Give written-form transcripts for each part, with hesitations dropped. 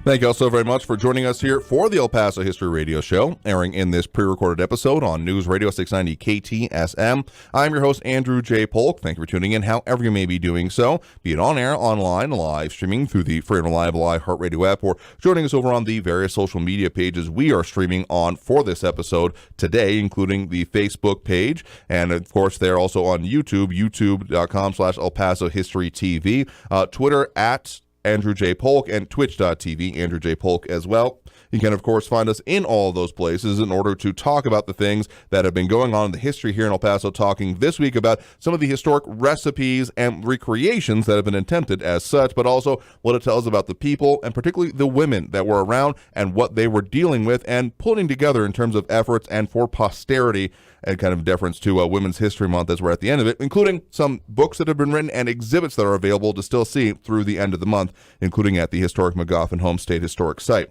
Thank you all so very much for joining us here for the El Paso History Radio Show, airing in this pre-recorded episode on News Radio 690 KTSM. I'm your host, Andrew J. Polk. Thank you for tuning in, however you may be doing so, be it on air, online, live streaming through the free and reliable iHeartRadio app, or joining us over on the various social media pages we are streaming on for this episode today, including the Facebook page, and of course, they're also on YouTube, youtube.com/El Paso History TV, Twitter at Andrew J. Polk, and twitch.tv, Andrew J. Polk as well. You can, of course, find us in all of those places in order to talk about the things that have been going on in the history here in El Paso, talking this week about some of the historic recipes and recreations that have been attempted as such, but also what it tells about the people, and particularly the women that were around and what they were dealing with and putting together in terms of efforts and for posterity, and kind of deference to Women's History Month as we're at the end of it, including some books that have been written and exhibits that are available to still see through the end of the month, including at the historic McGoffin Home State Historic Site.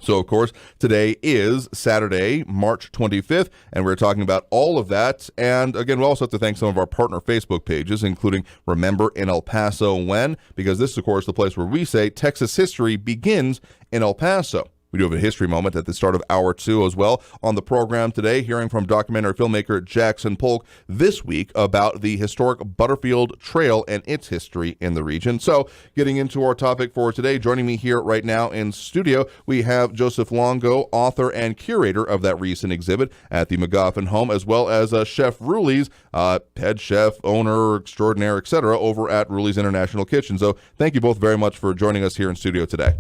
So, of course, today is Saturday, March 25th, and we're talking about all of that. And again, we also have to thank some of our partner Facebook pages, including Remember in El Paso When, because this is, of course, the place where we say Texas history begins in El Paso. We do have a history moment at the start of Hour 2 as well on the program today, hearing from documentary filmmaker Jackson Polk this week about the historic Butterfield Trail and its history in the region. So, getting into our topic for today, joining me here right now in studio, we have Joseph Longo, author and curator of that recent exhibit at the McGoffin Home, as well as Chef Rulis, head chef, owner, extraordinaire, etc., over at Rulis International Kitchen. So, thank you both very much for joining us here in studio today.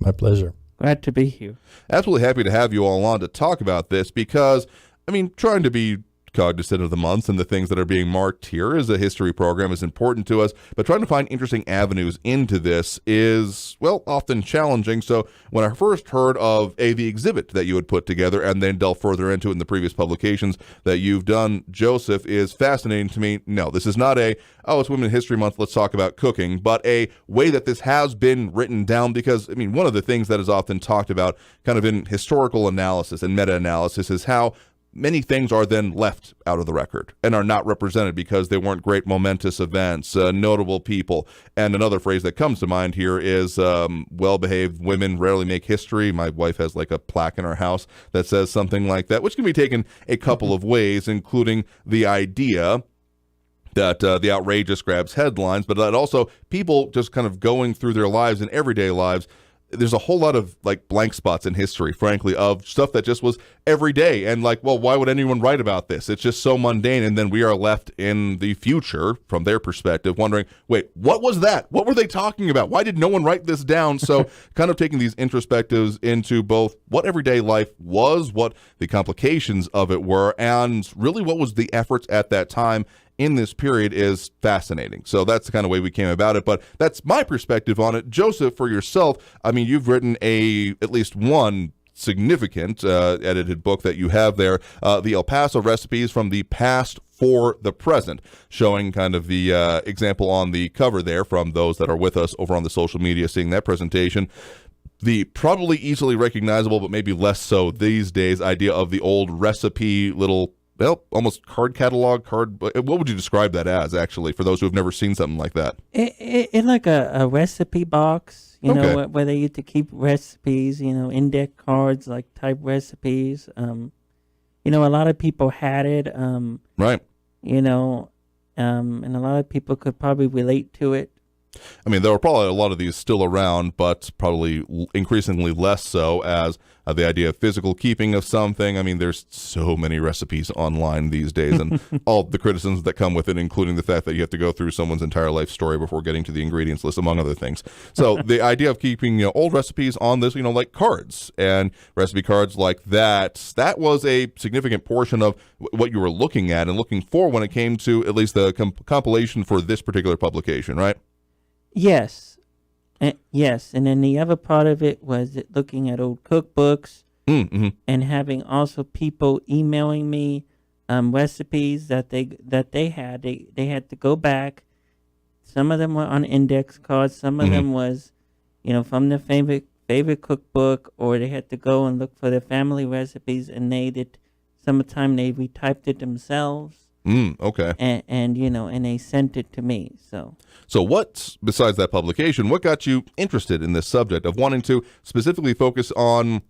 My pleasure. Glad to be here. Absolutely happy to have you all on to talk about this because, I mean, trying to be cognizant of the months and the things that are being marked here as a history program is important to us, but trying to find interesting avenues into this is, well, often challenging. So when I first heard of the exhibit that you had put together and then delve further into it in the previous publications that you've done, Joseph, is fascinating to me. No, this is not it's Women's History Month, let's talk about cooking, but a way that this has been written down because, I mean, one of the things that is often talked about kind of in historical analysis and meta-analysis is how many things are then left out of the record and are not represented because they weren't great momentous events, notable people. And another phrase that comes to mind here is well-behaved women rarely make history. My wife has like a plaque in her house that says something like that, which can be taken a couple of ways, including the idea that the outrageous grabs headlines, but that also people just kind of going through their lives and everyday lives. There's a whole lot of like blank spots in history, frankly, of stuff that just was every day. And like, well, why would anyone write about this? It's just so mundane. And then we are left in the future from their perspective wondering, wait, what was that? What were they talking about? Why did no one write this down? So kind of taking these introspectives into both what everyday life was, what the complications of it were, and really what was the efforts at that time in this period is fascinating. So that's the kind of way we came about it, but that's my perspective on it. Joseph, for yourself, I mean, you've written at least one significant edited book that you have there, the El Paso Recipes from the Past for the Present, showing kind of the example on the cover there from those that are with us over on the social media seeing that presentation. The probably easily recognizable, but maybe less so these days, idea of the old recipe little, well, almost card catalog, what would you describe that as, actually, for those who have never seen something like that? It's like a recipe box, Okay. know, where they used to keep recipes, index cards, like type recipes. A lot of people had it, Right. and a lot of people could probably relate to it. I mean, there are probably a lot of these still around, but probably increasingly less so as the idea of physical keeping of something. I mean, there's so many recipes online these days and all the criticisms that come with it, including the fact that you have to go through someone's entire life story before getting to the ingredients list, among other things. So the idea of keeping old recipes on this, like cards and recipe cards like that was a significant portion of what you were looking at and looking for when it came to at least the compilation for this particular publication, right? Yes. Yes, and then the other part of it was looking at old cookbooks and having also people emailing me recipes that they had. They had to go back. Some of them were on index cards. Some of them was, from their favorite cookbook, or they had to go and look for their family recipes, and sometimes they retyped it themselves. Okay. and and they sent it to me. So what, besides that publication, what got you interested in this subject of wanting to specifically focus on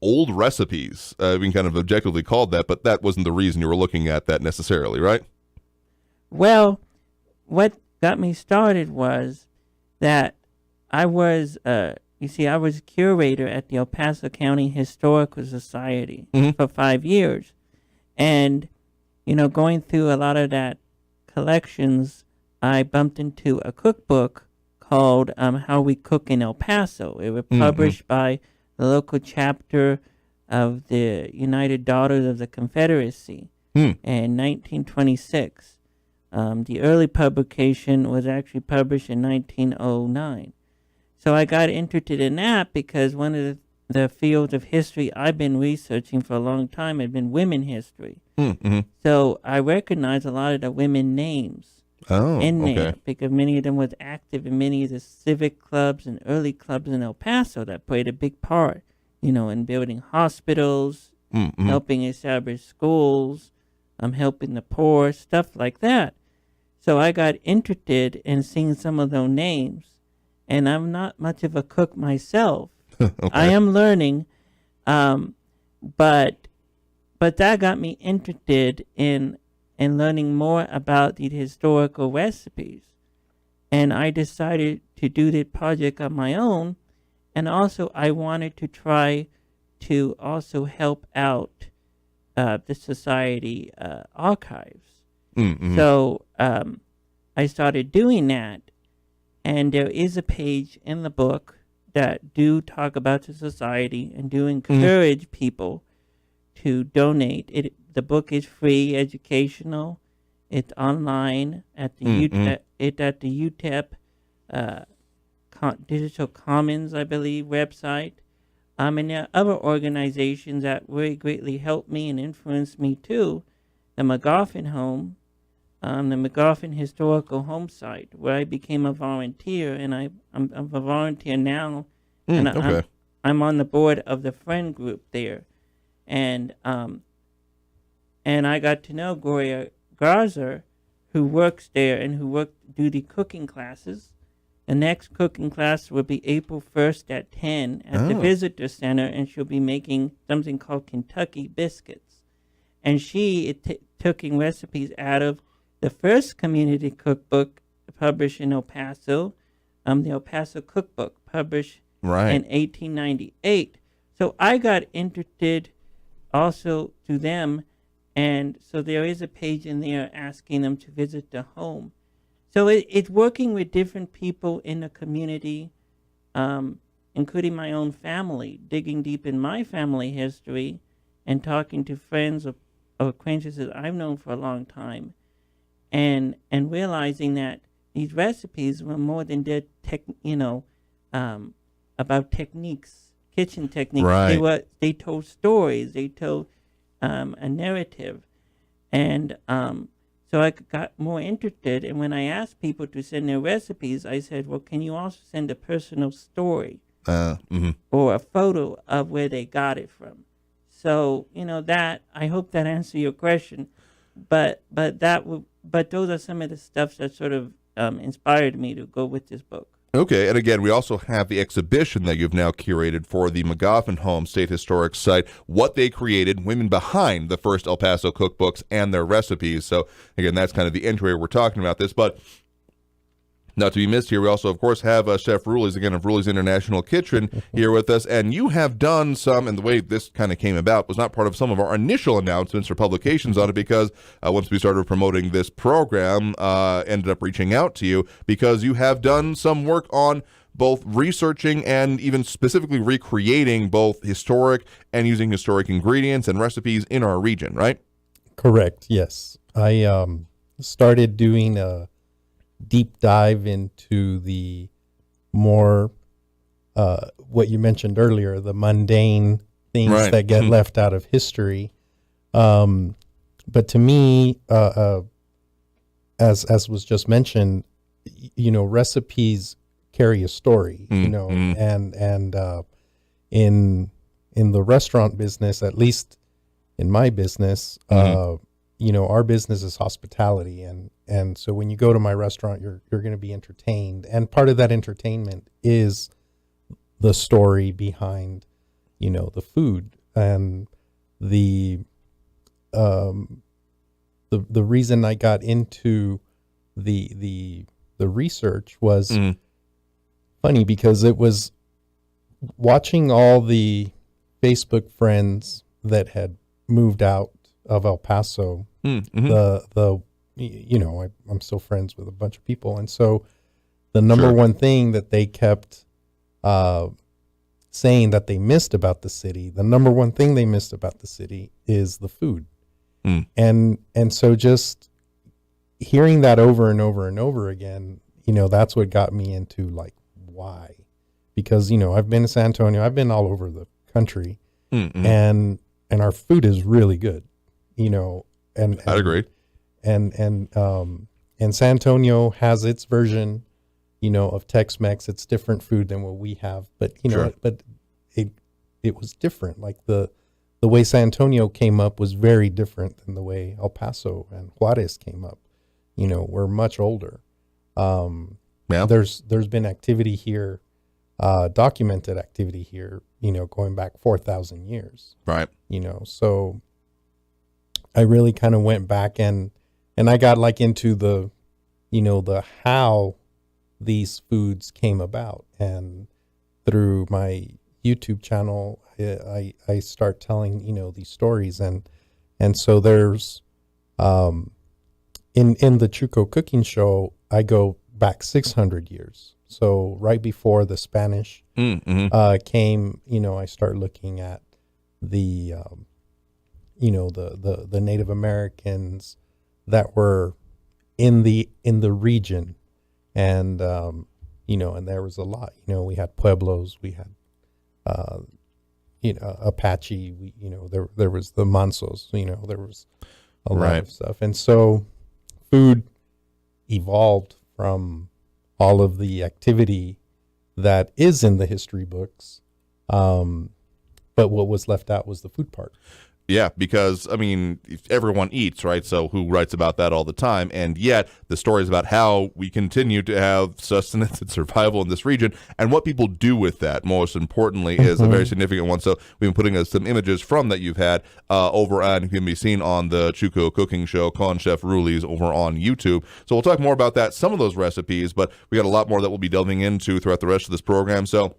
old recipes? Being kind of objectively called that, but that wasn't the reason you were looking at that necessarily, right? Well, what got me started was that I was, I was curator at the El Paso County Historical Society for 5 years. And, going through a lot of that collections, I bumped into a cookbook called How We Cook in El Paso. It was published by the local chapter of the United Daughters of the Confederacy in 1926. The early publication was actually published in 1909. So I got interested in that because one of the fields of history I've been researching for a long time had been women history. So I recognized a lot of the women names in there because many of them was active in many of the civic clubs and early clubs in El Paso that played a big part, in building hospitals, helping establish schools, helping the poor, stuff like that. So I got interested in seeing some of those names, and I'm not much of a cook myself. I am learning, but that got me interested in learning more about the historical recipes, and I decided to do the project on my own, and also I wanted to try to also help out the society archives. So I started doing that, and there is a page in the book that do talk about the society and do encourage people to donate. The book is free, educational. It's online at the UTEP Digital Commons, I believe, website. And there are other organizations that really greatly helped me and influenced me too. The McGoffin Home, the McGoffin Historical Home Site, where I became a volunteer, and I'm a volunteer now, and I'm on the board of the friend group there, and I got to know Gloria Garza, who works there and who do the cooking classes. The next cooking class will be April 1st at 10 at the Visitor Center, and she'll be making something called Kentucky biscuits. And she taking recipes out of the first community cookbook published in El Paso, the El Paso Cookbook, published in 1898. So I got interested also to them, and so there is a page in there asking them to visit the home. So it's working with different people in the community, including my own family, digging deep in my family history and talking to friends or acquaintances I've known for a long time, and realizing that these recipes were more than just about techniques, kitchen techniques. They told stories. They told a narrative, and so I got more interested. And when I asked people to send their recipes, I said, "Well, can you also send a personal story or a photo of where they got it from?" So that, I hope that answered your question. But those are some of the stuff that sort of inspired me to go with this book. Okay, and again, we also have the exhibition that you've now curated for the McGoffin Home State Historic Site, what they created, women behind the first El Paso cookbooks and their recipes. So again, that's kind of the entry we're talking about this, but not to be missed here, we also, of course, have Chef Rulis, again, of Rulis International Kitchen here with us. And you have done some, and the way this kind of came about was not part of some of our initial announcements or publications on it, because once we started promoting this program, ended up reaching out to you because you have done some work on both researching and even specifically recreating both historic and using historic ingredients and recipes in our region, right? Correct, yes. I started doing a deep dive into the more what you mentioned earlier, the mundane things that get left out of history. But to me, as was just mentioned, recipes carry a story, and in the restaurant business, at least in my business, our business is hospitality, and so when you go to my restaurant, you're going to be entertained, and part of that entertainment is the story behind, the food. And the reason I got into the research was funny, because it was watching all the Facebook friends that had moved out of El Paso. I'm still friends with a bunch of people, and so the number one thing that they kept saying that they missed about the city, the number one thing they missed about the city is the food. And so just hearing that over and over and over again, that's what got me into like, why? Because, I've been to San Antonio, I've been all over the country, and our food is really good, and I'd agree. And San Antonio has its version, of Tex-Mex. It's different food than what we have, but but it was different. Like the way San Antonio came up was very different than the way El Paso and Juarez came up. We're much older. There's been activity here, documented activity here, going back 4,000 years. Right. So I really kind of went back and I got like into the how these foods came about, and through my YouTube channel, I start telling, these stories, and so there's, in the Chuco cooking show, I go back 600 years. So right before the Spanish came, I start looking at the, the Native Americans that were in the region, and and there was a lot. We had Pueblos, we had Apache, there was the Mansos, there was a lot of stuff, and so food evolved from all of the activity that is in the history books, but what was left out was the food part. Yeah, because, everyone eats, right? So who writes about that all the time? And yet the stories about how we continue to have sustenance and survival in this region, and what people do with that, most importantly, is a very significant one. So we've been putting some images from that you've had over on, can be seen on the Chuco Cooking Show, Con Chef Rulis, over on YouTube. So we'll talk more about that, some of those recipes, but we got a lot more that we'll be delving into throughout the rest of this program. So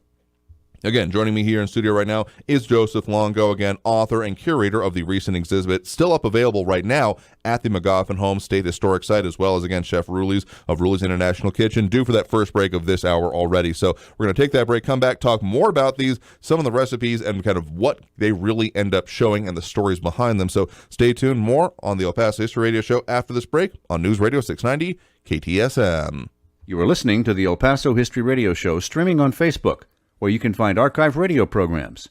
again, joining me here in studio right now is Joseph Longo, again, author and curator of the recent exhibit, still up available right now at the McGoffin Home State Historic Site, as well as, again, Chef Rulis of Rulis International Kitchen, due for that first break of this hour already. So we're going to take that break, come back, talk more about these, some of the recipes, and kind of what they really end up showing and the stories behind them. So stay tuned. More on the El Paso History Radio Show after this break on News Radio 690 KTSM. You are listening to the El Paso History Radio Show, streaming on Facebook, where you can find archive radio programs.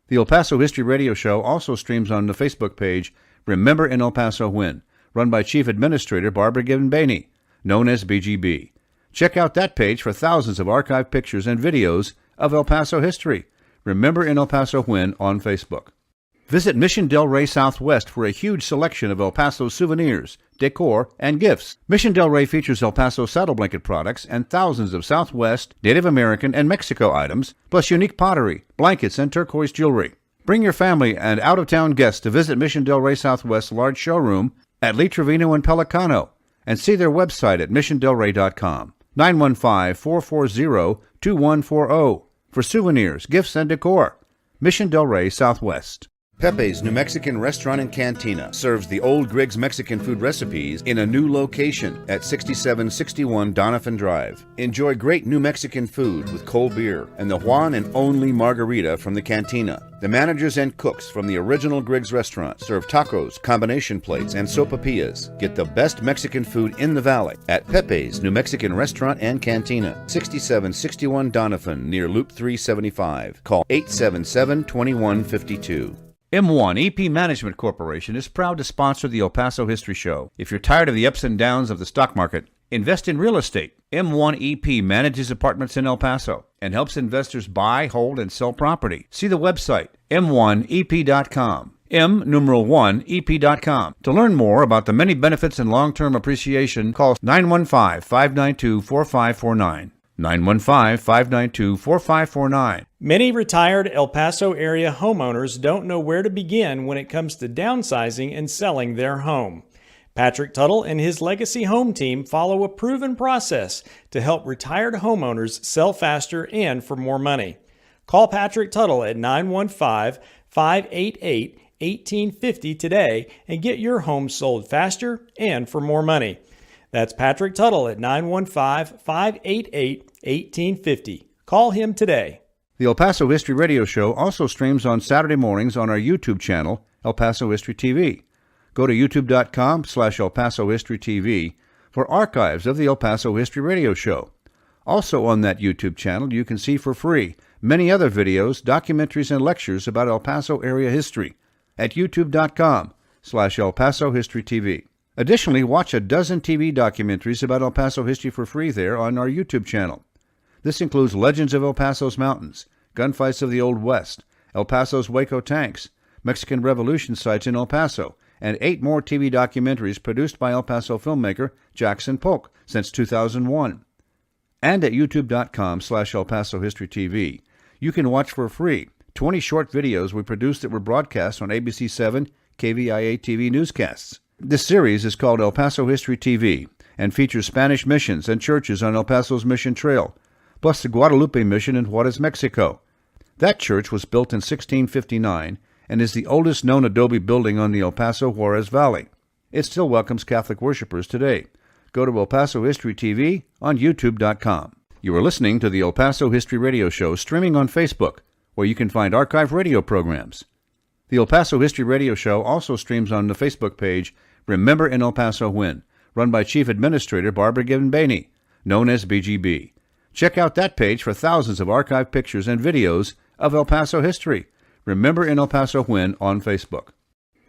The El Paso History Radio Show also streams on the Facebook page Remember in El Paso When, run by Chief Administrator Barbara Gibbon-Bainey, known as BGB. Check out that page for thousands of archive pictures and videos of El Paso history. Remember in El Paso When on Facebook. Visit Mission Del Rey Southwest for a huge selection of El Paso souvenirs, decor, and gifts. Mission Del Rey features El Paso saddle blanket products and thousands of Southwest, Native American, and Mexico items, plus unique pottery, blankets, and turquoise jewelry. Bring your family and out-of-town guests to visit Mission Del Rey Southwest's large showroom at Lee Trevino and Pelicano, and see their website at missiondelrey.com. 915-440-2140 for souvenirs, gifts, and decor. Mission Del Rey Southwest. Pepe's New Mexican Restaurant and Cantina serves the old Griggs Mexican food recipes in a new location at 6761 Doniphan Drive. Enjoy great New Mexican food with cold beer and the Juan and only margarita from the cantina. The managers and cooks from the original Griggs restaurant serve tacos, combination plates, and sopapillas. Get the best Mexican food in the valley at Pepe's New Mexican Restaurant and Cantina, 6761 Doniphan, near Loop 375. Call 877-2152. M1 EP Management Corporation is proud to sponsor the El Paso History Show. If you're tired of the ups and downs of the stock market, invest in real estate. M1 EP manages apartments in El Paso and helps investors buy, hold, and sell property. See the website, m1ep.com. M1EP.com. To learn more about the many benefits and long-term appreciation, call 915-592-4549. 915-592-4549. Many retired El Paso area homeowners don't know where to begin when it comes to downsizing and selling their home. Patrick Tuttle and his Legacy Home team follow a proven process to help retired homeowners sell faster and for more money. Call Patrick Tuttle at 915-588-1850 today and get your home sold faster and for more money. That's Patrick Tuttle at 915-588-1850. Call him today. The El Paso History Radio Show also streams on Saturday mornings on our YouTube channel, El Paso History TV. Go to youtube.com/El Paso History TV for archives of the El Paso History Radio Show. Also on that YouTube channel, you can see for free many other videos, documentaries, and lectures about El Paso area history at youtube.com/El Paso History TV. Additionally, watch a dozen TV documentaries about El Paso history for free there on our YouTube channel. This includes Legends of El Paso's Mountains, Gunfights of the Old West, El Paso's Waco Tanks, Mexican Revolution sites in El Paso, and 8 more TV documentaries produced by El Paso filmmaker Jackson Polk since 2001. And at youtube.com/El Paso History TV, you can watch for free 20 short videos we produced that were broadcast on ABC 7 KVIA TV newscasts. This series is called El Paso History TV and features Spanish missions and churches on El Paso's Mission Trail, plus the Guadalupe Mission in Juarez, Mexico. That church was built in 1659 and is the oldest known adobe building on the El Paso Juarez Valley. It still welcomes Catholic worshipers today. Go to El Paso History TV on youtube.com. You are listening to the El Paso History Radio Show streaming on Facebook, where you can find archive radio programs. The El Paso History Radio Show also streams on the Facebook page Remember in El Paso When, run by Chief Administrator Barbara Given-Baney, known as BGB. Check out that page for thousands of archived pictures and videos of El Paso history. Remember in El Paso When on Facebook.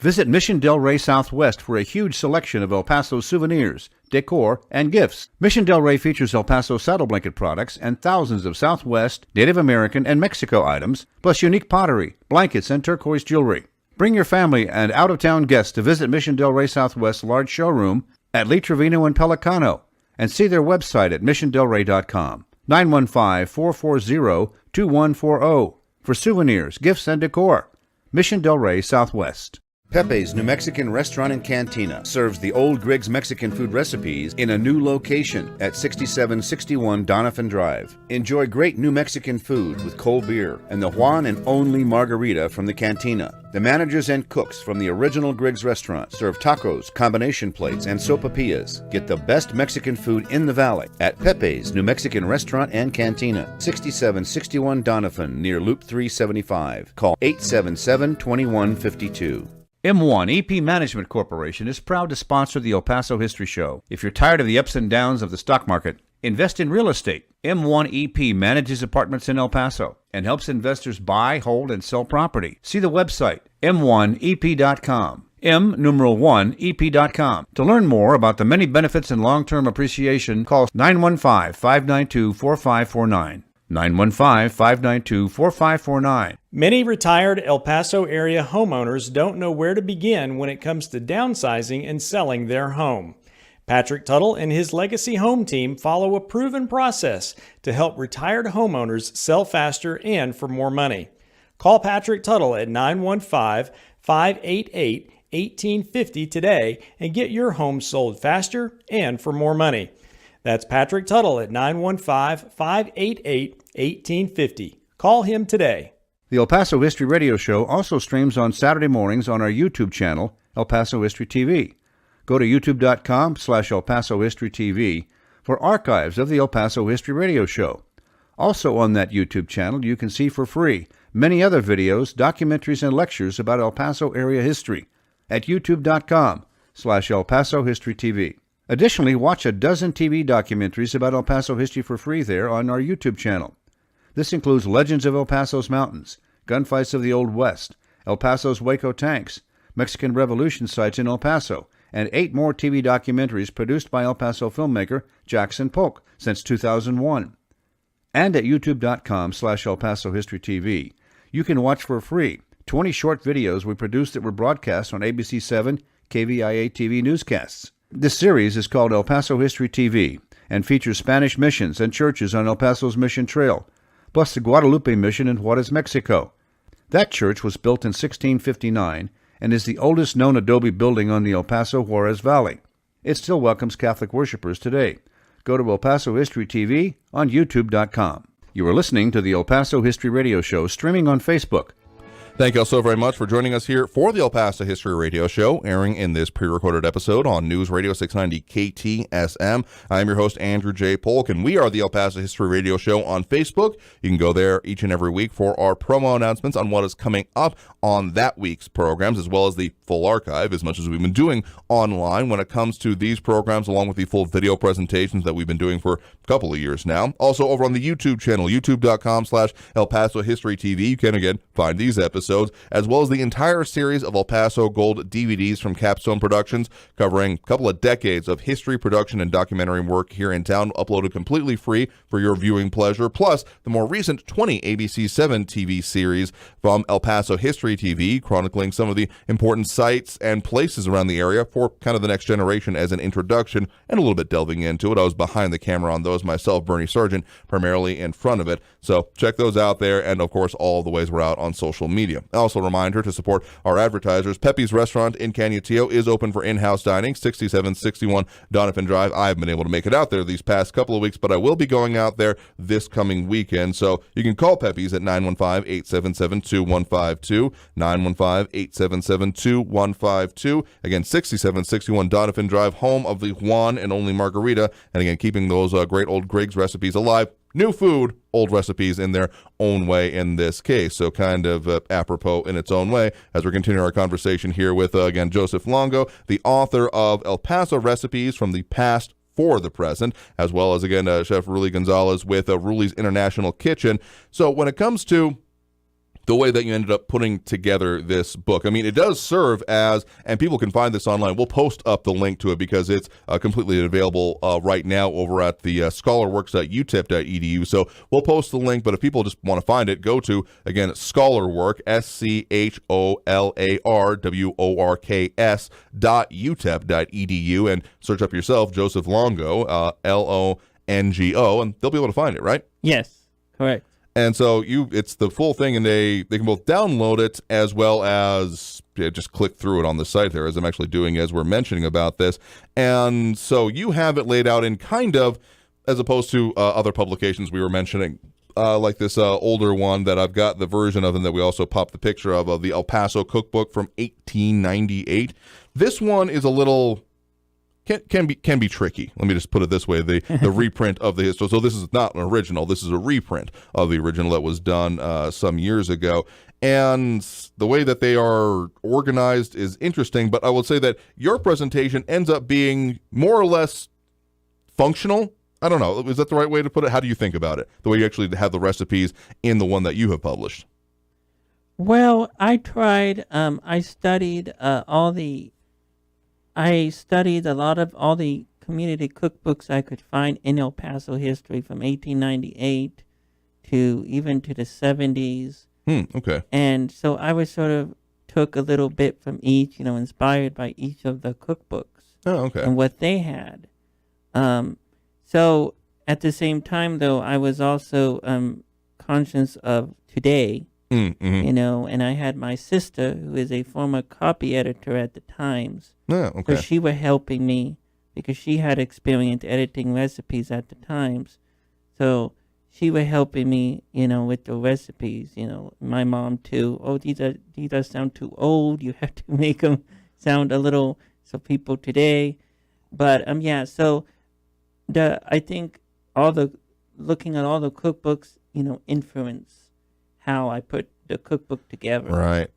Visit Mission Del Rey Southwest for a huge selection of El Paso souvenirs, decor, and gifts. Mission Del Rey features El Paso saddle blanket products and thousands of Southwest, Native American, and Mexico items, plus unique pottery, blankets, and turquoise jewelry. Bring your family and out-of-town guests to visit Mission Del Rey Southwest's large showroom at Lee Trevino and Pelicano and see their website at missiondelrey.com. 915-440-2140 for souvenirs, gifts, and decor. Mission Del Rey Southwest. Pepe's New Mexican Restaurant and Cantina serves the old Griggs Mexican food recipes in a new location at 6761 Doniphan Drive. Enjoy great New Mexican food with cold beer and the Juan and only margarita from the cantina. The managers and cooks from the original Griggs restaurant serve tacos, combination plates, and sopapillas. Get the best Mexican food in the valley at Pepe's New Mexican Restaurant and Cantina, 6761 Doniphan near Loop 375. Call 877-2152. M1 EP Management Corporation is proud to sponsor the El Paso History Show. If you're tired of the ups and downs of the stock market, invest in real estate. M1 EP manages apartments in El Paso and helps investors buy, hold, and sell property. See the website, m1ep.com. M1EP.com. To learn more about the many benefits and long-term appreciation, call 915-592-4549. 915-592-4549. Many retired El Paso area homeowners don't know where to begin when it comes to downsizing and selling their home. Patrick Tuttle and his Legacy Home team follow a proven process to help retired homeowners sell faster and for more money. Call Patrick Tuttle at 915-588-1850 today and get your home sold faster and for more money. That's Patrick Tuttle at 915-588-1850. Call him today. The El Paso History Radio Show also streams on Saturday mornings on our YouTube channel, El Paso History TV. Go to youtube.com/El Paso History TV for archives of the El Paso History Radio Show. Also on that YouTube channel, you can see for free many other videos, documentaries, and lectures about El Paso area history at youtube.com/El Paso History TV. Additionally, watch a dozen TV documentaries about El Paso history for free there on our YouTube channel. This includes Legends of El Paso's Mountains, Gunfights of the Old West, El Paso's Waco Tanks, Mexican Revolution sites in El Paso, and 8 more TV documentaries produced by El Paso filmmaker Jackson Polk since 2001. And at youtube.com/El Paso History TV, you can watch for free 20 short videos we produced that were broadcast on ABC 7 KVIA TV newscasts. This series is called El Paso History TV and features Spanish missions and churches on El Paso's Mission Trail, plus the Guadalupe Mission in Juarez, Mexico. That church was built in 1659 and is the oldest known adobe building on the El Paso Juarez Valley. It still welcomes Catholic worshipers today. Go to El Paso History TV on YouTube.com. You are listening to the El Paso History Radio Show, streaming on Facebook. Thank you all so very much for joining us here for the El Paso History Radio Show, airing in this pre-recorded episode on News Radio 690 KTSM. I'm your host, Andrew J. Polk, and we are the El Paso History Radio Show on Facebook. You can go there each and every week for our promo announcements on what is coming up on that week's programs, as well as the full archive, as much as we've been doing online when it comes to these programs, along with the full video presentations that we've been doing for a couple of years now. Also over on the YouTube channel, youtube.com/El Paso History TV, you can again find these episodes, as well as the entire series of El Paso Gold DVDs from Capstone Productions, covering a couple of decades of history, production, and documentary work here in town, uploaded completely free for your viewing pleasure, plus the more recent 20 ABC 7 TV series from El Paso History TV, chronicling some of the important sites and places around the area for kind of the next generation as an introduction, and a little bit delving into it. I was behind the camera on those myself, Bernie Sargent, primarily in front of it. So check those out there, and of course, all the ways we're out on social media. Also, a reminder to support our advertisers. Pepe's Restaurant in Canutillo is open for in-house dining, 6761 Donovan Drive. I've been able to make it out there these past couple of weeks, but I will be going out there this coming weekend. So you can call Pepe's at 915-877-2152, 915-877-2152. Again, 6761 Donovan Drive, home of the Juan and only margarita. And again, keeping those great old Griggs recipes alive. New food, old recipes in their own way in this case. So kind of apropos in its own way as we're continuing our conversation here with, again, Joseph Longo, the author of El Paso Recipes from the Past for the Present, as well as, again, Chef Rulis Gonzalez with Rulis International Kitchen. So when it comes to the way that you ended up putting together this book, I mean, it does serve as, and people can find this online. We'll post up the link to it because it's completely available right now over at the scholarworks.utep.edu. So we'll post the link, but if people just want to find it, go to, again, Scholarwork, SCHOLARWORKS.utep.edu, and search up yourself, Joseph Longo, LONGO, and they'll be able to find it, right? Yes, correct. And so it's the full thing, and they can both download it as well as just click through it on the site there, as I'm actually doing as we're mentioning about this. And so you have it laid out in kind of, as opposed to other publications we were mentioning, like this older one that I've got the version of, and that we also popped the picture of the El Paso cookbook from 1898. This one is a little... Can be tricky. Let me just put it this way: the reprint of the history. So this is not an original. This is a reprint of the original that was done some years ago. And the way that they are organized is interesting. But I will say that your presentation ends up being more or less functional. I don't know. Is that the right way to put it? How do you think about it? The way you actually have the recipes in the one that you have published. Well, I tried. I studied a lot of all the community cookbooks I could find in El Paso history from 1898 to even to the 70s. Okay. And so I was sort of took a little bit from each, inspired by each of the cookbooks. Oh, okay. And what they had. So at the same time, though, I was also conscious of today. Mm-hmm. And I had my sister, who is a former copy editor at the Times. Yeah, okay. So she was helping me because she had experience editing recipes at the Times. So she was helping me, with the recipes. My mom too. Oh, these are sound too old. You have to make them sound a little so people today. But yeah. So I think looking at all the cookbooks, influence how I put the cookbook together. Right.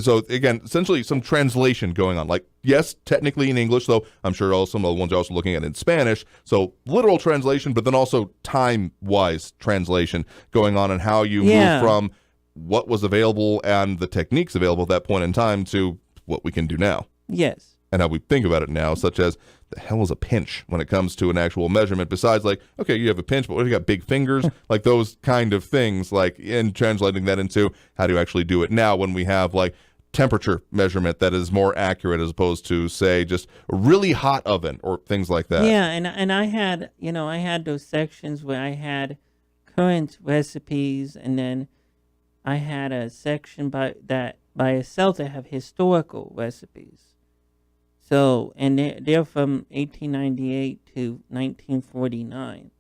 So again, essentially some translation going on. Like, yes, technically in English, though I'm sure some of the ones you're also looking at in Spanish. So literal translation, but then also time-wise translation going on, and how you move from what was available and the techniques available at that point in time to what we can do now. Yes. And how we think about it now, such as the hell is a pinch when it comes to an actual measurement, besides like, okay, you have a pinch, but what if you got big fingers? Like those kind of things, like in translating that into how do you actually do it now when we have like temperature measurement that is more accurate as opposed to, say, just a really hot oven or things like that. Yeah, and I had, I had those sections where I had current recipes, and then I had a section by itself that have historical recipes. So, and they're from 1898 to 1949.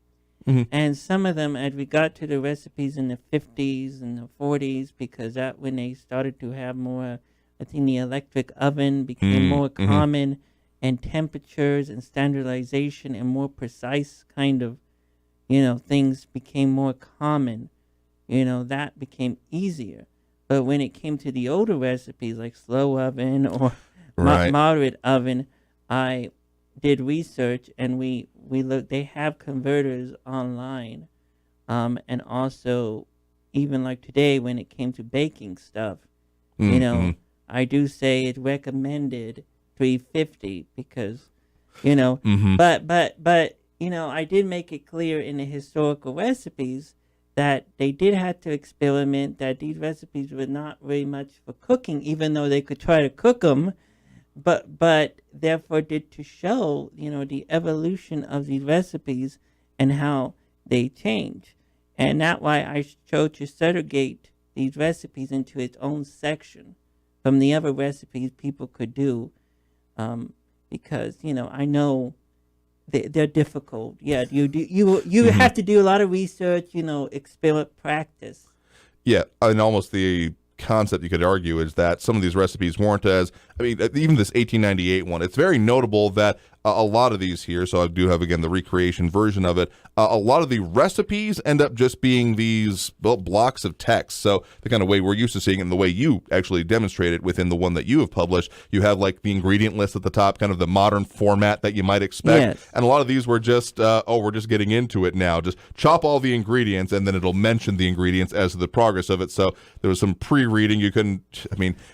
Mm-hmm. And some of them, as we got to the recipes in the 50s and the 40s, because that when they started to have more, I think the electric oven became more common, and temperatures and standardization and more precise kind of, things became more common. That became easier. But when it came to the older recipes like slow oven or moderate oven, I did research, and we looked. They have converters online, and also even like today when it came to baking stuff, I do say it recommended 350 because, but I did make it clear in the historical recipes that they did have to experiment, that these recipes were not very much for cooking, even though they could try to cook them, but therefore did to show, the evolution of these recipes and how they change. And that's why I chose to segregate these recipes into its own section from the other recipes people could do, because, I know they're difficult. Yeah, you have to do a lot of research, experiment, practice. Yeah, and almost the concept you could argue is that some of these recipes weren't as, even this 1898 one, it's very notable that a lot of these here, so I do have, again, the recreation version of it, a lot of the recipes end up just being these blocks of text. So the kind of way we're used to seeing it and the way you actually demonstrate it within the one that you have published, you have like the ingredient list at the top, kind of the modern format that you might expect. Yes. And a lot of these were just, we're just getting into it now. Just chop all the ingredients, and then it'll mention the ingredients as to the progress of it. So there was some pre-reading. You couldn't,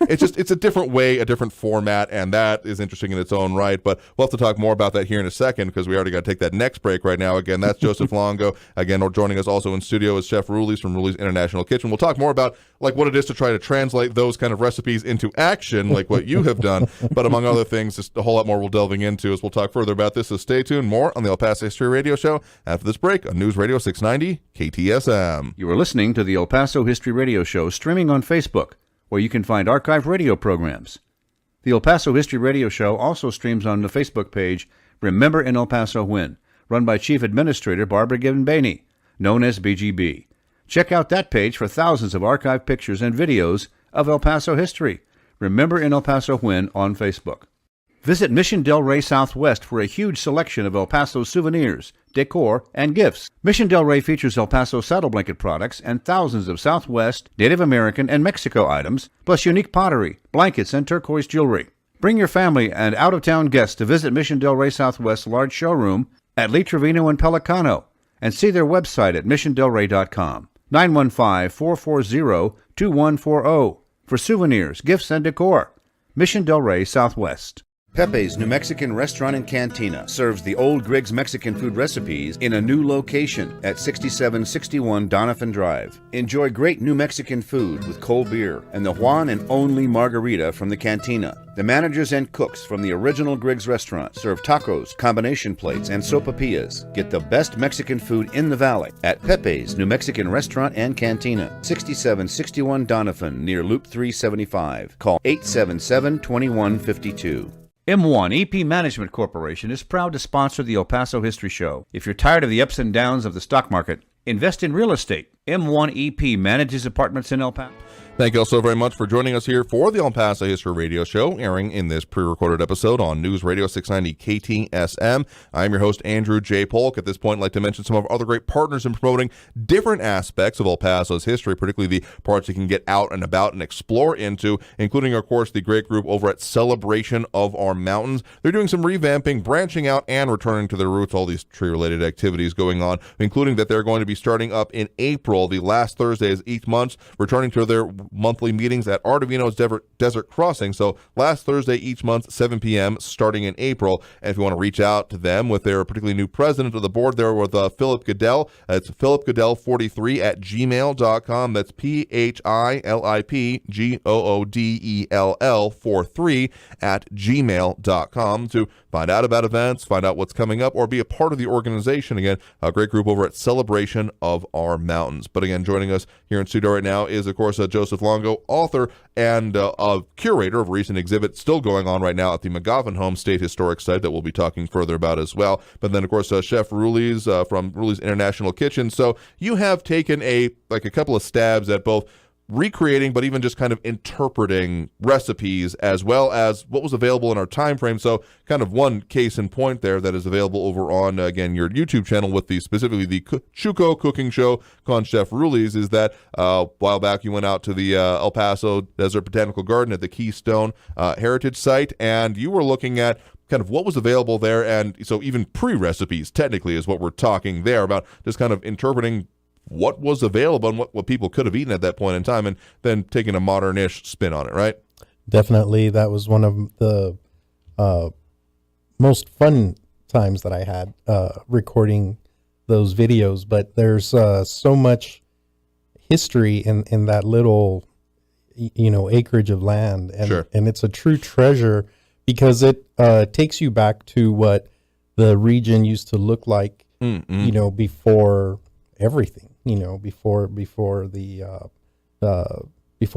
it's a different way, a different format, and that is interesting in its own right. But we'll have to talk more about that here in a second, because we already got to take that next break right now. Again, that's Joseph Longo. Again, joining us also in studio is Chef Rulis from Rulis International Kitchen. We'll talk more about like what it is to try to translate those kind of recipes into action, like what you have done. But among other things, just a whole lot more we're delving into as we'll talk further about this. So stay tuned. More on the El Paso History Radio Show after this break on News Radio 690 KTSM. You are listening to the El Paso History Radio Show, streaming on Facebook, where you can find archived radio programs. The El Paso History Radio Show also streams on the Facebook page Remember in El Paso When, run by Chief Administrator Barbara Gibbon-Bainey, known as BGB. Check out that page for thousands of archived pictures and videos of El Paso history. Remember in El Paso When on Facebook. Visit Mission Del Rey Southwest for a huge selection of El Paso souvenirs, decor, and gifts. Mission Del Rey features El Paso saddle blanket products and thousands of Southwest, Native American, and Mexico items, plus unique pottery, blankets, and turquoise jewelry. Bring your family and out-of-town guests to visit Mission Del Rey Southwest's large showroom at Lee Trevino and Pelicano, and see their website at missiondelrey.com. 915-440-2140 for souvenirs, gifts, and decor. Mission Del Rey Southwest. Pepe's New Mexican Restaurant and Cantina serves the old Griggs Mexican food recipes in a new location at 6761 Doniphan Drive. Enjoy great New Mexican food with cold beer and the Juan and only margarita from the cantina. The managers and cooks from the original Griggs restaurant serve tacos, combination plates, and sopapillas. Get the best Mexican food in the valley at Pepe's New Mexican Restaurant and Cantina, 6761 Doniphan, near Loop 375. Call 877-2152. M1 EP Management Corporation is proud to sponsor the El Paso History Show. If you're tired of the ups and downs of the stock market, invest in real estate. M1 EP manages apartments in El Paso. Thank you all so very much for joining us here for the El Paso History Radio Show, airing in this pre-recorded episode on News Radio 690 KTSM. I'm your host, Andrew J. Polk. At this point, I'd like to mention some of our other great partners in promoting different aspects of El Paso's history, particularly the parts you can get out and about and explore into, including, of course, the great group over at Celebration of Our Mountains. They're doing some revamping, branching out, and returning to their roots, all these tree-related activities going on, including that they're going to be starting up in April April. The last Thursday is each month, returning to their monthly meetings at Ardovino's Desert Crossing. So last Thursday each month, 7 p.m., starting in April. And if you want to reach out to them with their particularly new president of the board there with Philip Goodell, it's philipgoodell43@gmail.com. That's philipgoodell43@gmail.com to find out about events, find out what's coming up, or be a part of the organization. Again, a great group over at Celebration of Our Mountains. But again, joining us here in studio right now is, of course, Joseph Longo, author and a curator of a recent exhibit still going on right now at the McGoffin Home State Historic Site that we'll be talking further about as well. But then, of course, Chef Rulis from Rulis International Kitchen. So you have taken a couple of stabs at both recreating, but even just kind of interpreting recipes as well as what was available in our time frame. So kind of one case in point there that is available over on, again, your YouTube channel with specifically the Chuco cooking show called Chef Rulis, is that a while back you went out to the El Paso Desert Botanical Garden at the Keystone Heritage Site, and you were looking at kind of what was available there. And so even pre-recipes technically is what we're talking there about, just kind of interpreting what was available and what people could have eaten at that point in time, and then taking a modern-ish spin on it, right? Definitely. That was one of the most fun times that I had recording those videos. But there's so much history in that little, acreage of land. And, sure. And it's a true treasure because it takes you back to what the region used to look like, before everything. Before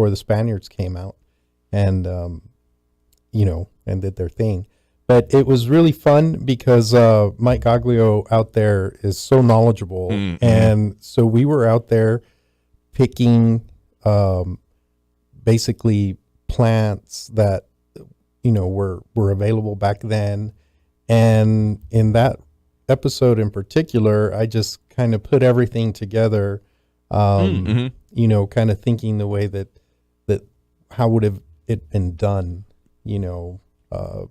the Spaniards came out and and did their thing. But it was really fun because Mike Gaglio out there is so knowledgeable, and so we were out there picking basically plants that were available back then. And in that episode in particular, I just kind of put everything together, kind of thinking the way that how would have it been done, a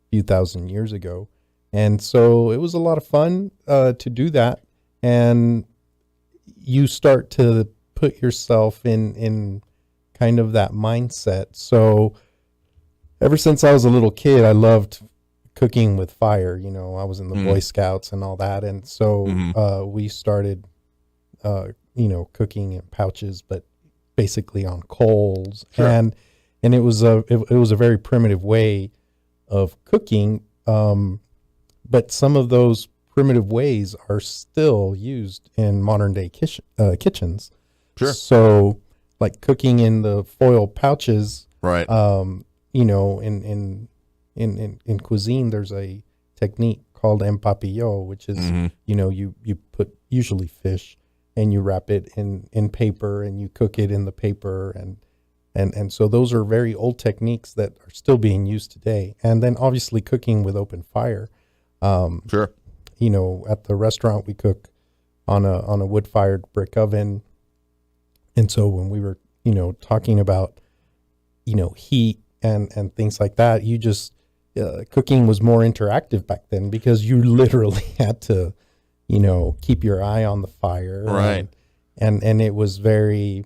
few thousand years ago. And so it was a lot of fun to do that. And you start to put yourself in kind of that mindset. So ever since I was a little kid, I loved cooking with fire. I was in the Boy Scouts and all that. And so we started, cooking in pouches, but basically on coals. Sure. And it was a very primitive way of cooking. But some of those primitive ways are still used in modern day kitchens. Sure. So like cooking in the foil pouches, right. In cuisine, there's a technique called empapillo, which is, you put usually fish and you wrap it in paper and you cook it in the paper. And so those are very old techniques that are still being used today. And then obviously cooking with open fire. Sure. At the restaurant, we cook on a wood-fired brick oven. And so when we were, talking about, heat and things like that, you just, cooking was more interactive back then because you literally had to, keep your eye on the fire. Right. And it was very,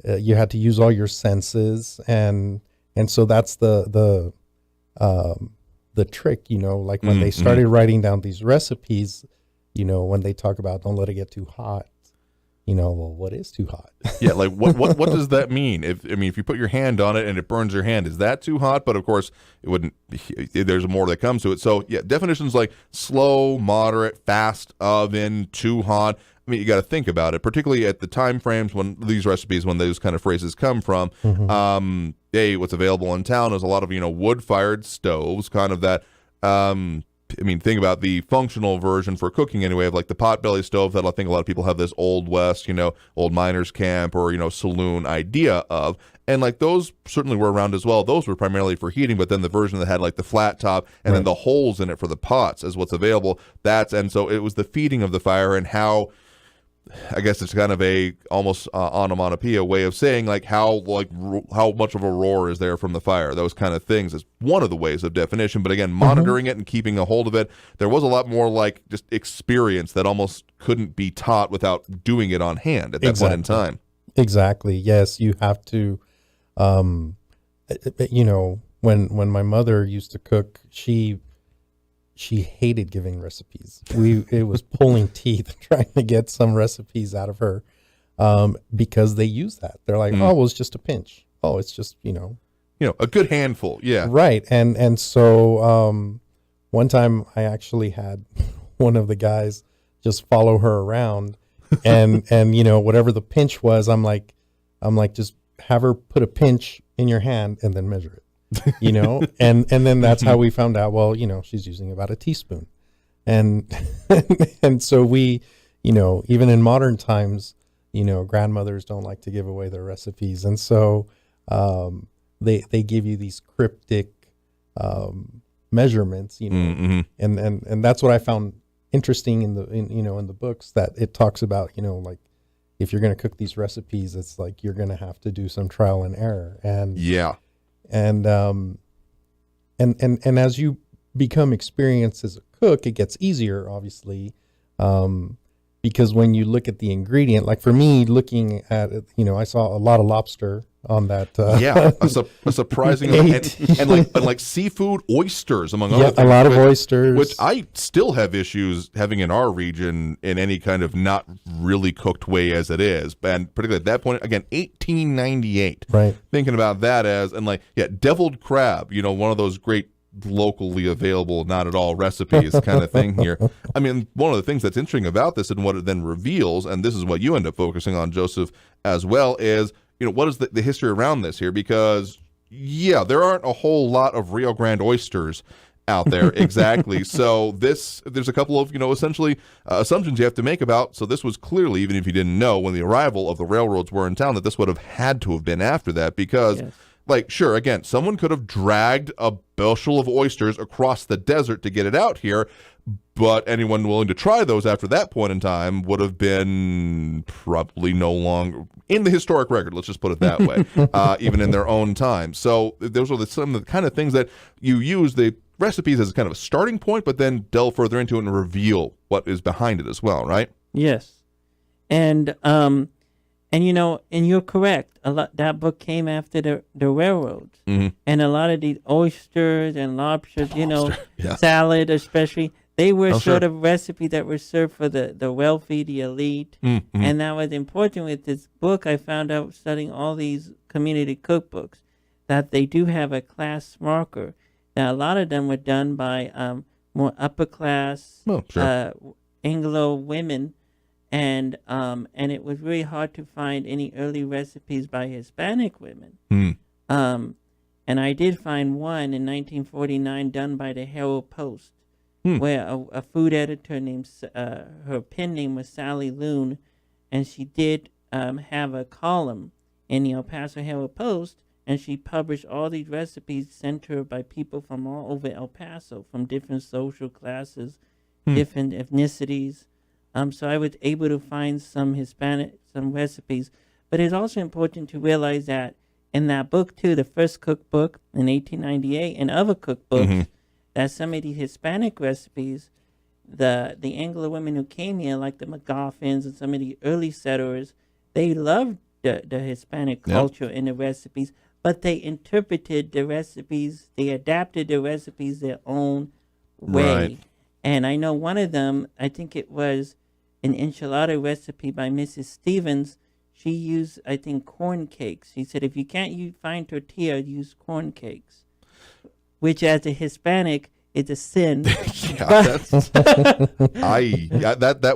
you had to use all your senses. And so that's the trick, like when they started writing down these recipes, when they talk about don't let it get too hot, well, what is too hot? Yeah, like what does that mean? If you put your hand on it and it burns your hand, is that too hot? But of course, it wouldn't. There's more that comes to it. So yeah, definitions like slow, moderate, fast oven, too hot. I mean, you got to think about it, particularly at the time frames when these recipes, when those kind of phrases come from. What's available in town is a lot of wood-fired stoves, kind of that. Think about the functional version for cooking anyway, of like the potbelly stove that I think a lot of people have this Old West, old miners camp or, saloon idea of. And like those certainly were around as well. Those were primarily for heating, but then the version that had like the flat top and then the holes in it for the pots is what's available. And so it was the feeding of the fire and how I guess it's kind of a almost onomatopoeia way of saying like how much of a roar is there from the fire. Those kind of things is one of the ways of definition. But again, monitoring it and keeping a hold of it, there was a lot more like just experience that almost couldn't be taught without doing it on hand at that point in time. Exactly. Yes, you have to. You know, when my mother used to cook, she hated giving recipes. It was pulling teeth trying to get some recipes out of her, because they use that. They're like, oh, well, it's just a pinch. Oh, it's just, a good handful. Yeah. Right. And so, one time I actually had one of the guys just follow her around and, whatever the pinch was, I'm like, just have her put a pinch in your hand and then measure it, and then that's how we found out, well, she's using about a teaspoon. And, and so we, even in modern times, grandmothers don't like to give away their recipes. And so, they give you these cryptic, measurements, and that's what I found interesting in the books, that it talks about, like, if you're going to cook these recipes, it's like you're going to have to do some trial and error. And and as you become experienced as a cook, it gets easier, obviously, because when you look at the ingredient, like for me, looking at it, I saw a lot of lobster on that. A surprising and like seafood, oysters, among other things. A lot of oysters, which I still have issues having in our region in any kind of not really cooked way as it is. And particularly at that point, again, 1898. Right. Thinking about that deviled crab, one of those great locally available, not at all recipes kind of thing here. I mean, one of the things that's interesting about this and what it then reveals, and this is what you end up focusing on, Joseph, as well, is what is the history around this here? Because, there aren't a whole lot of Rio Grande oysters out there. Exactly. So there's a couple of, essentially assumptions you have to make about. So this was clearly, even if you didn't know, when the arrival of the railroads were in town, that this would have had to have been after that because, sure, again, someone could have dragged a bushel of oysters across the desert to get it out here, but anyone willing to try those after that point in time would have been probably no longer in the historic record, let's just put it that way, even in their own time. So those are some of the kind of things that you use the recipes as kind of a starting point, but then delve further into it and reveal what is behind it as well, right? Yes. And you're correct. That book came after the railroads, and a lot of these oysters and lobsters, salad especially, they were of recipes that were served for the wealthy, the elite, and that was important. With this book, I found out studying all these community cookbooks that they do have a class marker. Now, a lot of them were done by more upper class Anglo women. And it was really hard to find any early recipes by Hispanic women. And I did find one in 1949 done by the Herald Post, where a food editor named, her pen name was Sally Loon, and she did have a column in the El Paso Herald Post, and she published all these recipes sent to her by people from all over El Paso, from different social classes, different ethnicities. So I was able to find some recipes. But it's also important to realize that in that book, too, the first cookbook in 1898 and other cookbooks, that some of these Hispanic recipes, the Anglo women who came here, like the McGoffins and some of the early settlers, they loved the Hispanic culture in the recipes, but they interpreted the recipes, they adapted the recipes their own way. Right. And I know one of them, I think it was an enchilada recipe by Mrs. Stevens. She used, I think, corn cakes. She said, if you can't find tortilla, use corn cakes, which as a Hispanic is a sin. That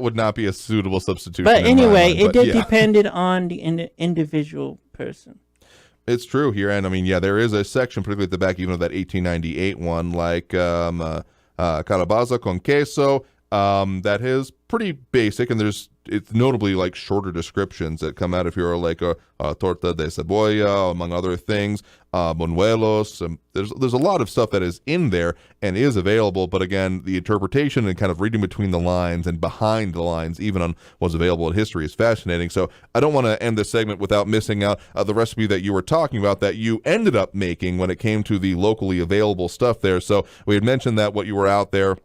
would not be a suitable substitution. But anyway, it depended on the individual person. It's true here. And I mean, there is a section, particularly at the back, even of that 1898 one, like calabaza con queso, that is pretty basic. And there's it's notably like shorter descriptions that come out if you're like a torta de cebolla, among other things, buñuelos. There's a lot of stuff that is in there and is available, but again, the interpretation and kind of reading between the lines and behind the lines, even on what's available in history, is fascinating. So I don't want to end this segment without missing out the recipe that you were talking about that you ended up making when it came to the locally available stuff there. So we had mentioned that what you were out there,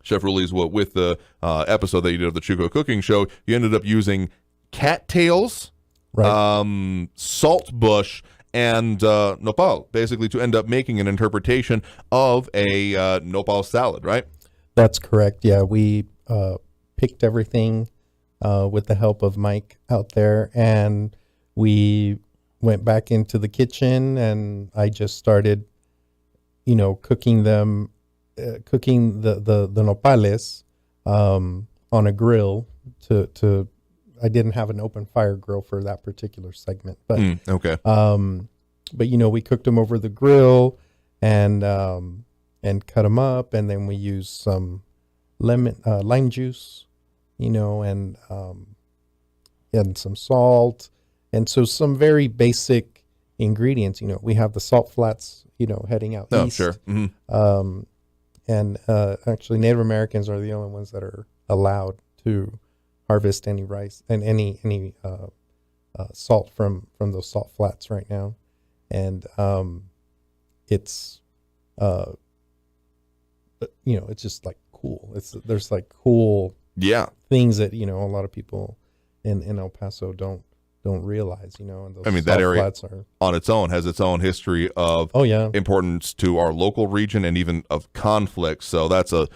Chef Rulis, with the episode that you did of the Chuco Cooking Show, you ended up using cattails, Right. saltbush, and nopal, basically to end up making an interpretation of a nopal salad, right? That's correct. Yeah, we picked everything with the help of Mike out there, and we went back into the kitchen, and I just started, cooking them. Cooking the nopales on a grill to I didn't have an open fire grill for that particular segment, but Okay. but we cooked them over the grill and cut them up, and then we used some lime juice, and some salt, and so some very basic ingredients. We have the salt flats, heading out Oh, east. sure. Mm-hmm. And actually, Native Americans are the only ones that are allowed to harvest any rice and any salt from those salt flats right now. And it's it's just like cool. There's like cool Yeah. things that a lot of people in El Paso don't realize. And those I mean, that salt area flats are. on its own has its own history of Oh yeah. importance to our local region and even of conflict. So that's a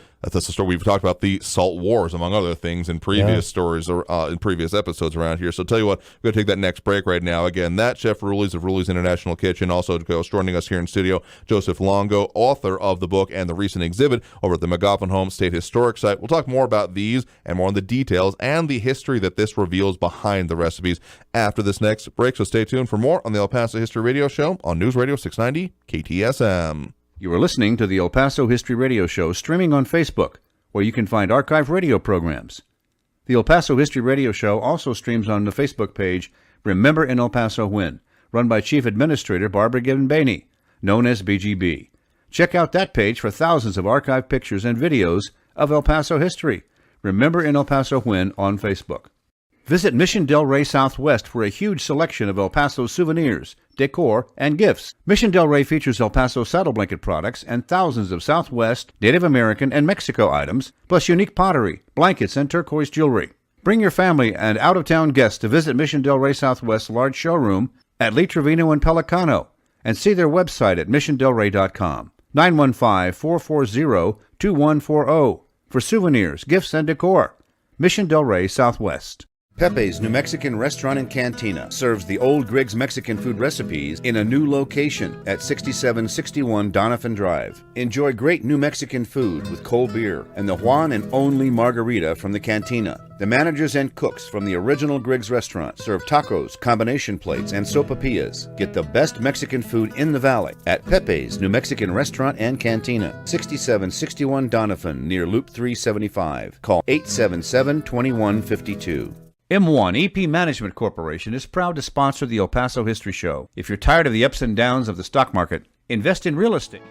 story. We've talked about the salt wars, among other things, in previous stories or in previous episodes around here. So tell you what, we're going to take that next break right now. Again, that's Chef Rulis of Rulis International Kitchen. Also joining us here in studio, Joseph Longo, author of the book and the recent exhibit over at the McGoffin Home State Historic Site. We'll talk more about these and more on the details and the history that this reveals behind the recipes after this next break. So stay tuned for more on the El Paso History Radio Show on News Radio 690 KTSM. You are listening to the El Paso History Radio Show, streaming on Facebook, where you can find archive radio programs. The El Paso History Radio Show also streams on the Facebook page Remember in El Paso When, run by Chief Administrator Barbara Gibbon-Baney, known as BGB. Check out that page for thousands of archive pictures and videos of El Paso history. Remember in El Paso When on Facebook. Visit Mission Del Rey Southwest for a huge selection of El Paso souvenirs, decor, and gifts. Mission Del Rey features El Paso saddle blanket products and thousands of Southwest, Native American, and Mexico items, plus unique pottery, blankets, and turquoise jewelry. Bring your family and out-of-town guests to visit Mission Del Rey Southwest's large showroom at Lee Trevino and Pelicano and see their website at missiondelrey.com. 915-440-2140 for souvenirs, gifts, and decor. Mission Del Rey Southwest. Pepe's New Mexican Restaurant and Cantina serves the old Griggs Mexican food recipes in a new location at 6761 Doniphan Drive. Enjoy great New Mexican food with cold beer and the Juan and only margarita from the cantina. The managers and cooks from the original Griggs restaurant serve tacos, combination plates, and sopapillas. Get the best Mexican food in the valley at Pepe's New Mexican Restaurant and Cantina, 6761 Doniphan, near Loop 375. Call 877-2152. M1 EP Management Corporation is proud to sponsor the El Paso History Show. If you're tired of the ups and downs of the stock market, invest in real estate.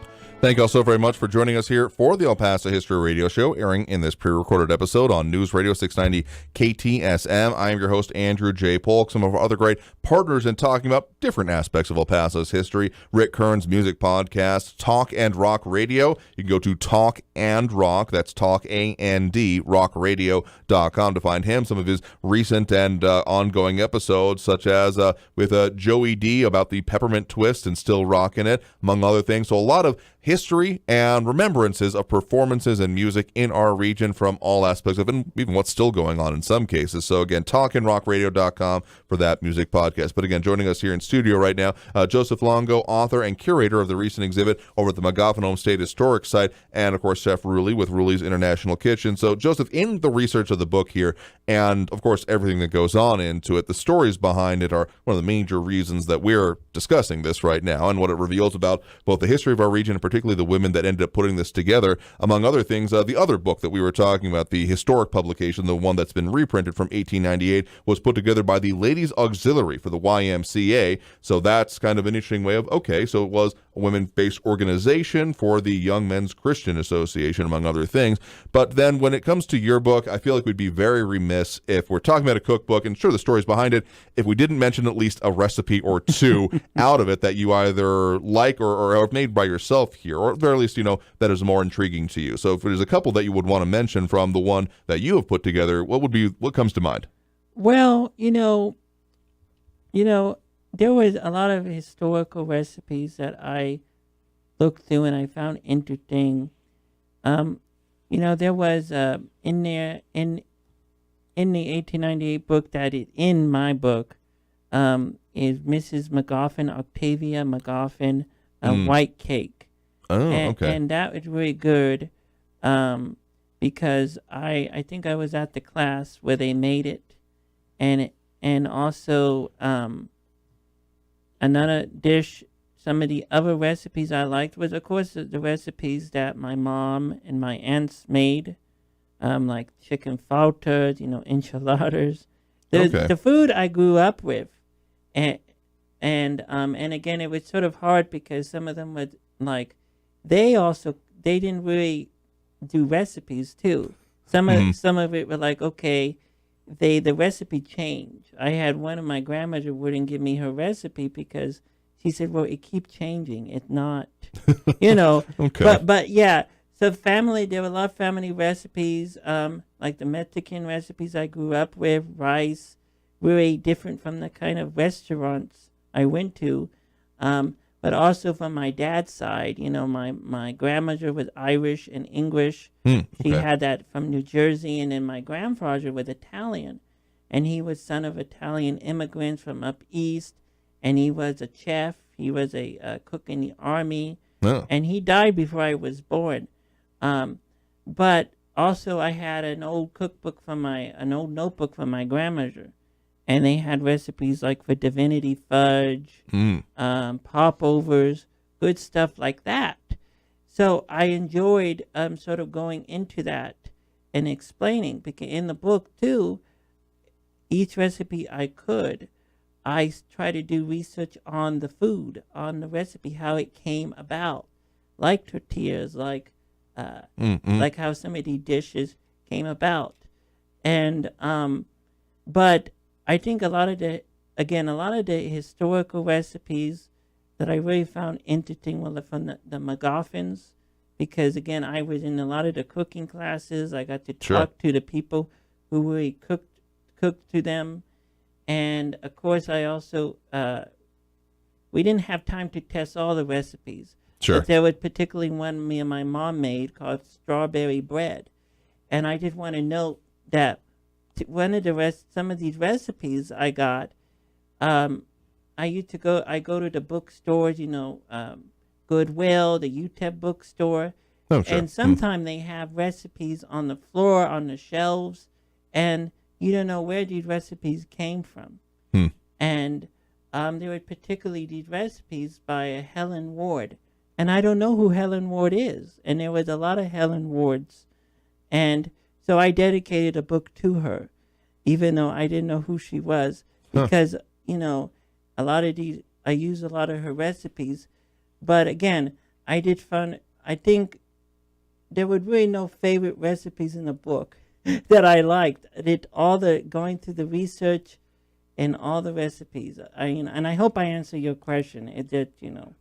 Thank you all so very much for joining us here for the El Paso History Radio Show, airing in this pre-recorded episode on News Radio 690 KTSM. I am your host, Andrew J. Polk. Some of our other great partners in talking about different aspects of El Paso's history. Rick Kern's music podcast, Talk and Rock Radio. You can go to Talk and Rock, that's Talk A-N-D, rockradio.com to find him. Some of his recent and ongoing episodes, such as with Joey D about the peppermint twist and still rocking it, among other things. So a lot of history and remembrances of performances and music in our region from all aspects of it, and even what's still going on in some cases. So again, talkandrockradio.com for that music podcast. But again, joining us here in studio studio right now. Joseph Longo, author and curator of the recent exhibit over at the McGoffin Home State Historic Site, and, of course, Chef Rulis with Rulis International Kitchen. So, Joseph, in the research of the book here, and, of course, everything that goes on into it, the stories behind it are one of the major reasons that we're discussing this right now and what it reveals about both the history of our region and particularly the women that ended up putting this together. Among other things, the other book that we were talking about, the historic publication, the one that's been reprinted from 1898, was put together by the Ladies Auxiliary for the YMCA. So that's kind of an interesting way of, okay, so it was a women-based organization for the Young Men's Christian Association, among other things. But then when it comes to your book, I feel like we'd be very remiss if we're talking about a cookbook, and sure, the stories behind it, if we didn't mention at least a recipe or two out of it that you either like or have made by yourself here, or at the very least, that is more intriguing to you. So if there's a couple that you would want to mention from the one that you have put together, what comes to mind? Well, there was a lot of historical recipes that I looked through and I found interesting. There was in the 1898 book that is in my book is Mrs. McGoffin, Octavia McGoffin, white cake. Oh, okay. And that was really good because I think I was at the class where they made it, and also another dish. Some of the other recipes I liked was, of course, the recipes that my mom and my aunts made, like chicken falters, enchiladas. The food I grew up with, and again, it was sort of hard because some of them were like, they didn't really do recipes too. Some of it were like, okay, the recipe changed. I had one of my grandmother wouldn't give me her recipe because she said, well, it keeps changing. It's not, Okay. But yeah, so there were a lot of family recipes, like the Mexican recipes I grew up with, rice, really different from the kind of restaurants I went to. But also from my dad's side, my grandmother was Irish and English. Okay. She had that from New Jersey, and then my grandfather was Italian, and he was son of Italian immigrants from up east, and he was a chef. He was a cook in the army, and he died before I was born. But also I had an old notebook from my grandmother. And they had recipes like for divinity fudge, popovers, good stuff like that. So I enjoyed sort of going into that and explaining, because in the book too, each recipe I try to do research on the food, on the recipe, how it came about, like tortillas, like how some of these dishes came about, and but I think a lot of the historical recipes that I really found interesting were from the McGoffins, because again, I was in a lot of the cooking classes. I got to talk to the people who really cooked to them, and of course, I also we didn't have time to test all the recipes. Sure. But there was particularly one me and my mom made called strawberry bread, and I just want to note that some of these recipes I got, I go to the bookstores, Goodwill, the UTEP bookstore, and sometimes they have recipes on the floor, on the shelves, and you don't know where these recipes came from. And there were particularly these recipes by Helen Ward, and I don't know who Helen Ward is, and there was a lot of Helen Wards, and so I dedicated a book to her, even though I didn't know who she was, because, a lot of these, I use a lot of her recipes. But again, I think there were really no favorite recipes in the book that I liked. Going through the research and all the recipes. And I hope I answer your question. I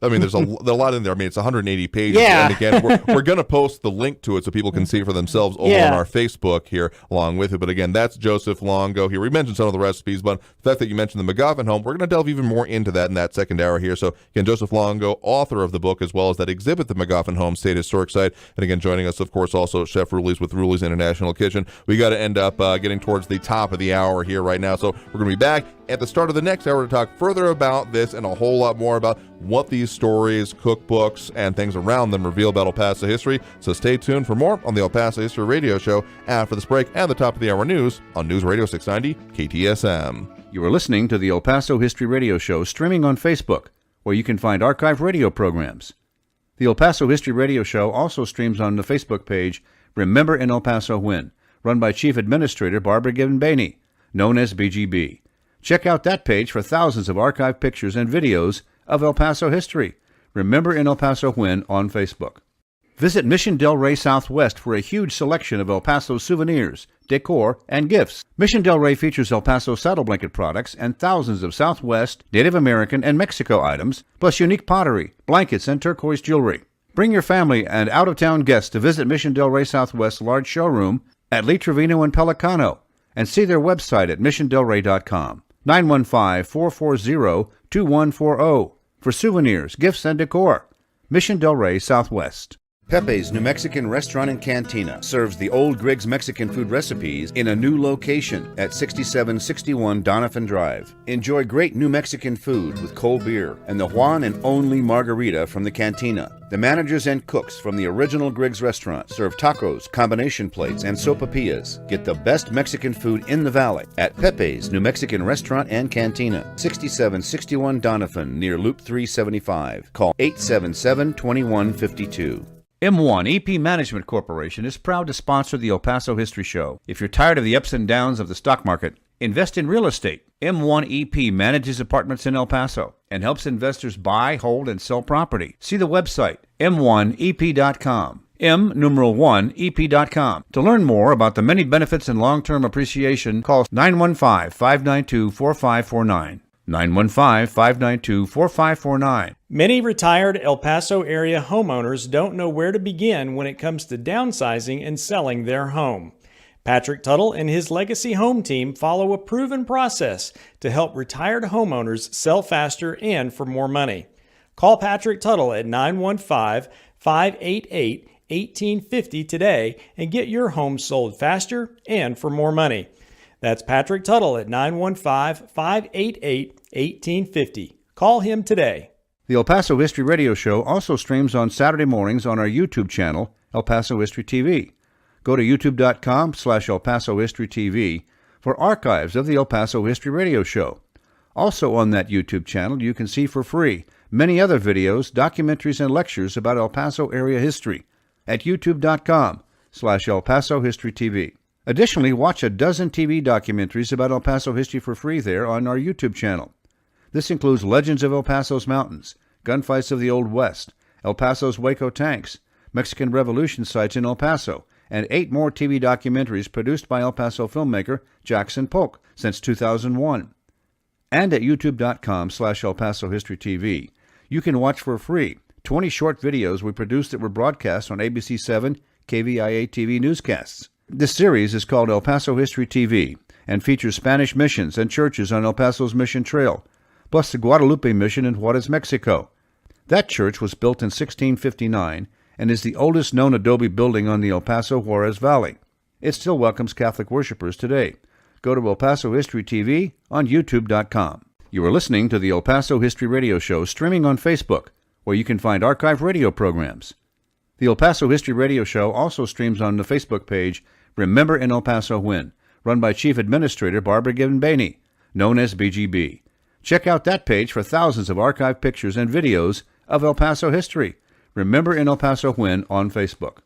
mean, there's a lot in there. I mean, it's 180 pages. Yeah. And again, we're going to post the link to it so people can see it for themselves over on our Facebook here along with it. But again, that's Joseph Longo here. We mentioned some of the recipes, but the fact that you mentioned the McGoffin home, we're going to delve even more into that in that second hour here. So again, Joseph Longo, author of the book, as well as that exhibit, the McGoffin Home State Historic Site. And again, joining us, of course, also Chef Rulis with Rulis International Kitchen. We got to end up getting towards the top of the hour here right now. So we're going to be back back at the start of the next hour to talk further about this and a whole lot more about what these stories, cookbooks, and things around them reveal about El Paso history. So stay tuned for more on the El Paso History Radio Show after this break and the top of the hour news on News Radio 690 KTSM. You are listening to the El Paso History Radio Show streaming on Facebook, where you can find archive radio programs. The El Paso History Radio Show also streams on the Facebook page Remember in El Paso When, run by Chief Administrator Barbara Gibbon-Bainey, known as BGB. Check out that page for thousands of archived pictures and videos of El Paso history. Remember in El Paso When on Facebook. Visit Mission Del Rey Southwest for a huge selection of El Paso souvenirs, decor, and gifts. Mission Del Rey features El Paso saddle blanket products and thousands of Southwest, Native American, and Mexico items, plus unique pottery, blankets, and turquoise jewelry. Bring your family and out-of-town guests to visit Mission Del Rey Southwest's large showroom at Lee Trevino and Pelicano and see their website at missiondelrey.com. 915-440-2140 for souvenirs, gifts, and decor. Mission Del Rey Southwest. Pepe's New Mexican Restaurant and Cantina serves the old Griggs Mexican food recipes in a new location at 6761 Doniphan Drive. Enjoy great New Mexican food with cold beer and the one and only margarita from the cantina. The managers and cooks from the original Griggs restaurant serve tacos, combination plates, and sopapillas. Get the best Mexican food in the valley at Pepe's New Mexican Restaurant and Cantina, 6761 Doniphan, near Loop 375. Call 877-2152. M1 EP Management Corporation is proud to sponsor the El Paso History Show. If you're tired of the ups and downs of the stock market, invest in real estate. M1 EP manages apartments in El Paso and helps investors buy, hold, and sell property. See the website, m1ep.com. M1ep.com. To learn more about the many benefits and long-term appreciation, call 915-592-4549. 915-592-4549. Many retired El Paso area homeowners don't know where to begin when it comes to downsizing and selling their home. Patrick Tuttle and his Legacy Home team follow a proven process to help retired homeowners sell faster and for more money. Call Patrick Tuttle at 915-588-1850 today and get your home sold faster and for more money. That's Patrick Tuttle at 915-588-1850. Call him today. The El Paso History Radio Show also streams on Saturday mornings on our YouTube channel, El Paso History TV. Go to youtube.com/El Paso History TV for archives of the El Paso History Radio Show. Also on that YouTube channel, you can see for free many other videos, documentaries, and lectures about El Paso area history at youtube.com/El Paso History TV. Additionally, watch a dozen TV documentaries about El Paso history for free there on our YouTube channel. This includes Legends of El Paso's Mountains, Gunfights of the Old West, El Paso's Waco Tanks, Mexican Revolution sites in El Paso, and 8 more TV documentaries produced by El Paso filmmaker Jackson Polk since 2001. And at youtube.com/El Paso History TV, you can watch for free 20 short videos we produced that were broadcast on ABC7 KVIA TV newscasts. This series is called El Paso History TV and features Spanish missions and churches on El Paso's Mission Trail, plus the Guadalupe Mission in Juarez, Mexico. That church was built in 1659 and is the oldest known adobe building on the El Paso Juarez Valley. It still welcomes Catholic worshipers today. Go to El Paso History TV on youtube.com. You are listening to the El Paso History Radio Show streaming on Facebook, where you can find archive radio programs. The El Paso History Radio Show also streams on the Facebook page Remember in El Paso When, run by Chief Administrator Barbara Gibbon-Bainey, known as BGB. Check out that page for thousands of archived pictures and videos of El Paso history. Remember in El Paso When on Facebook.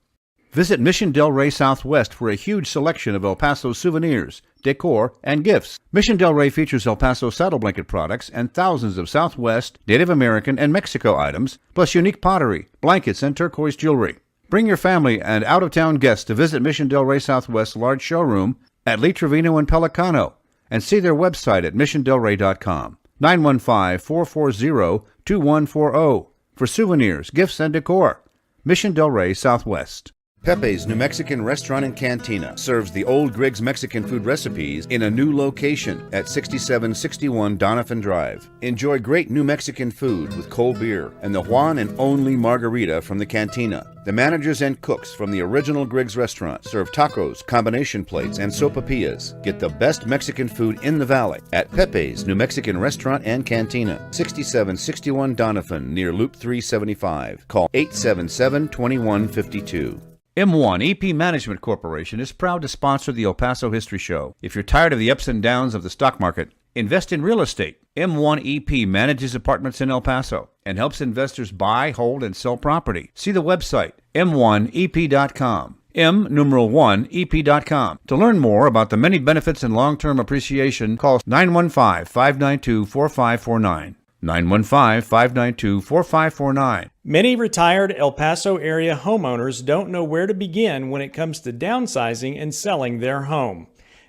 Visit Mission Del Rey Southwest for a huge selection of El Paso souvenirs, decor, and gifts. Mission Del Rey features El Paso saddle blanket products and thousands of Southwest, Native American, and Mexico items, plus unique pottery, blankets, and turquoise jewelry. Bring your family and out-of-town guests to visit Mission Del Rey Southwest's large showroom at Lee Trevino and Pelicano and see their website at missiondelrey.com. 915-440-2140 for souvenirs, gifts, and decor. Mission Del Rey Southwest. Pepe's New Mexican Restaurant and Cantina serves the old Griggs Mexican food recipes in a new location at 6761 Doniphan Drive. Enjoy great New Mexican food with cold beer and the one and only margarita from the cantina. The managers and cooks from the original Griggs restaurant serve tacos, combination plates, and sopapillas. Get the best Mexican food in the valley at Pepe's New Mexican Restaurant and Cantina, 6761 Doniphan, near Loop 375. Call 877-2152. M1 EP Management Corporation is proud to sponsor the El Paso History Show. If you're tired of the ups and downs of the stock market, invest in real estate. M1 EP manages apartments in El Paso and helps investors buy, hold, and sell property. See the website, m1ep.com. M1ep.com. To learn more about the many benefits and long-term appreciation, call 915-592-4549. 915-592-4549. Many retired El Paso area homeowners don't know where to begin when it comes to downsizing and selling their home.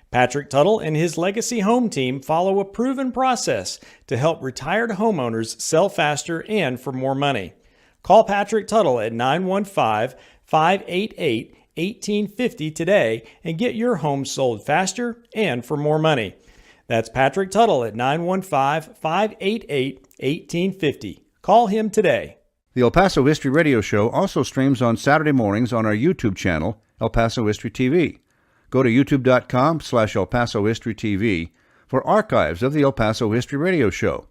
Patrick Tuttle and his Legacy Home team follow a proven process to help retired homeowners sell faster and for more money. Call Patrick Tuttle at 915-588-1850 today and get your home sold faster and for more money. That's Patrick Tuttle at 915-588-1850. Call him today. The El Paso History Radio Show also streams on Saturday mornings on our YouTube channel, El Paso History TV. Go to youtube.com/El Paso History TV for archives of the El Paso History Radio Show.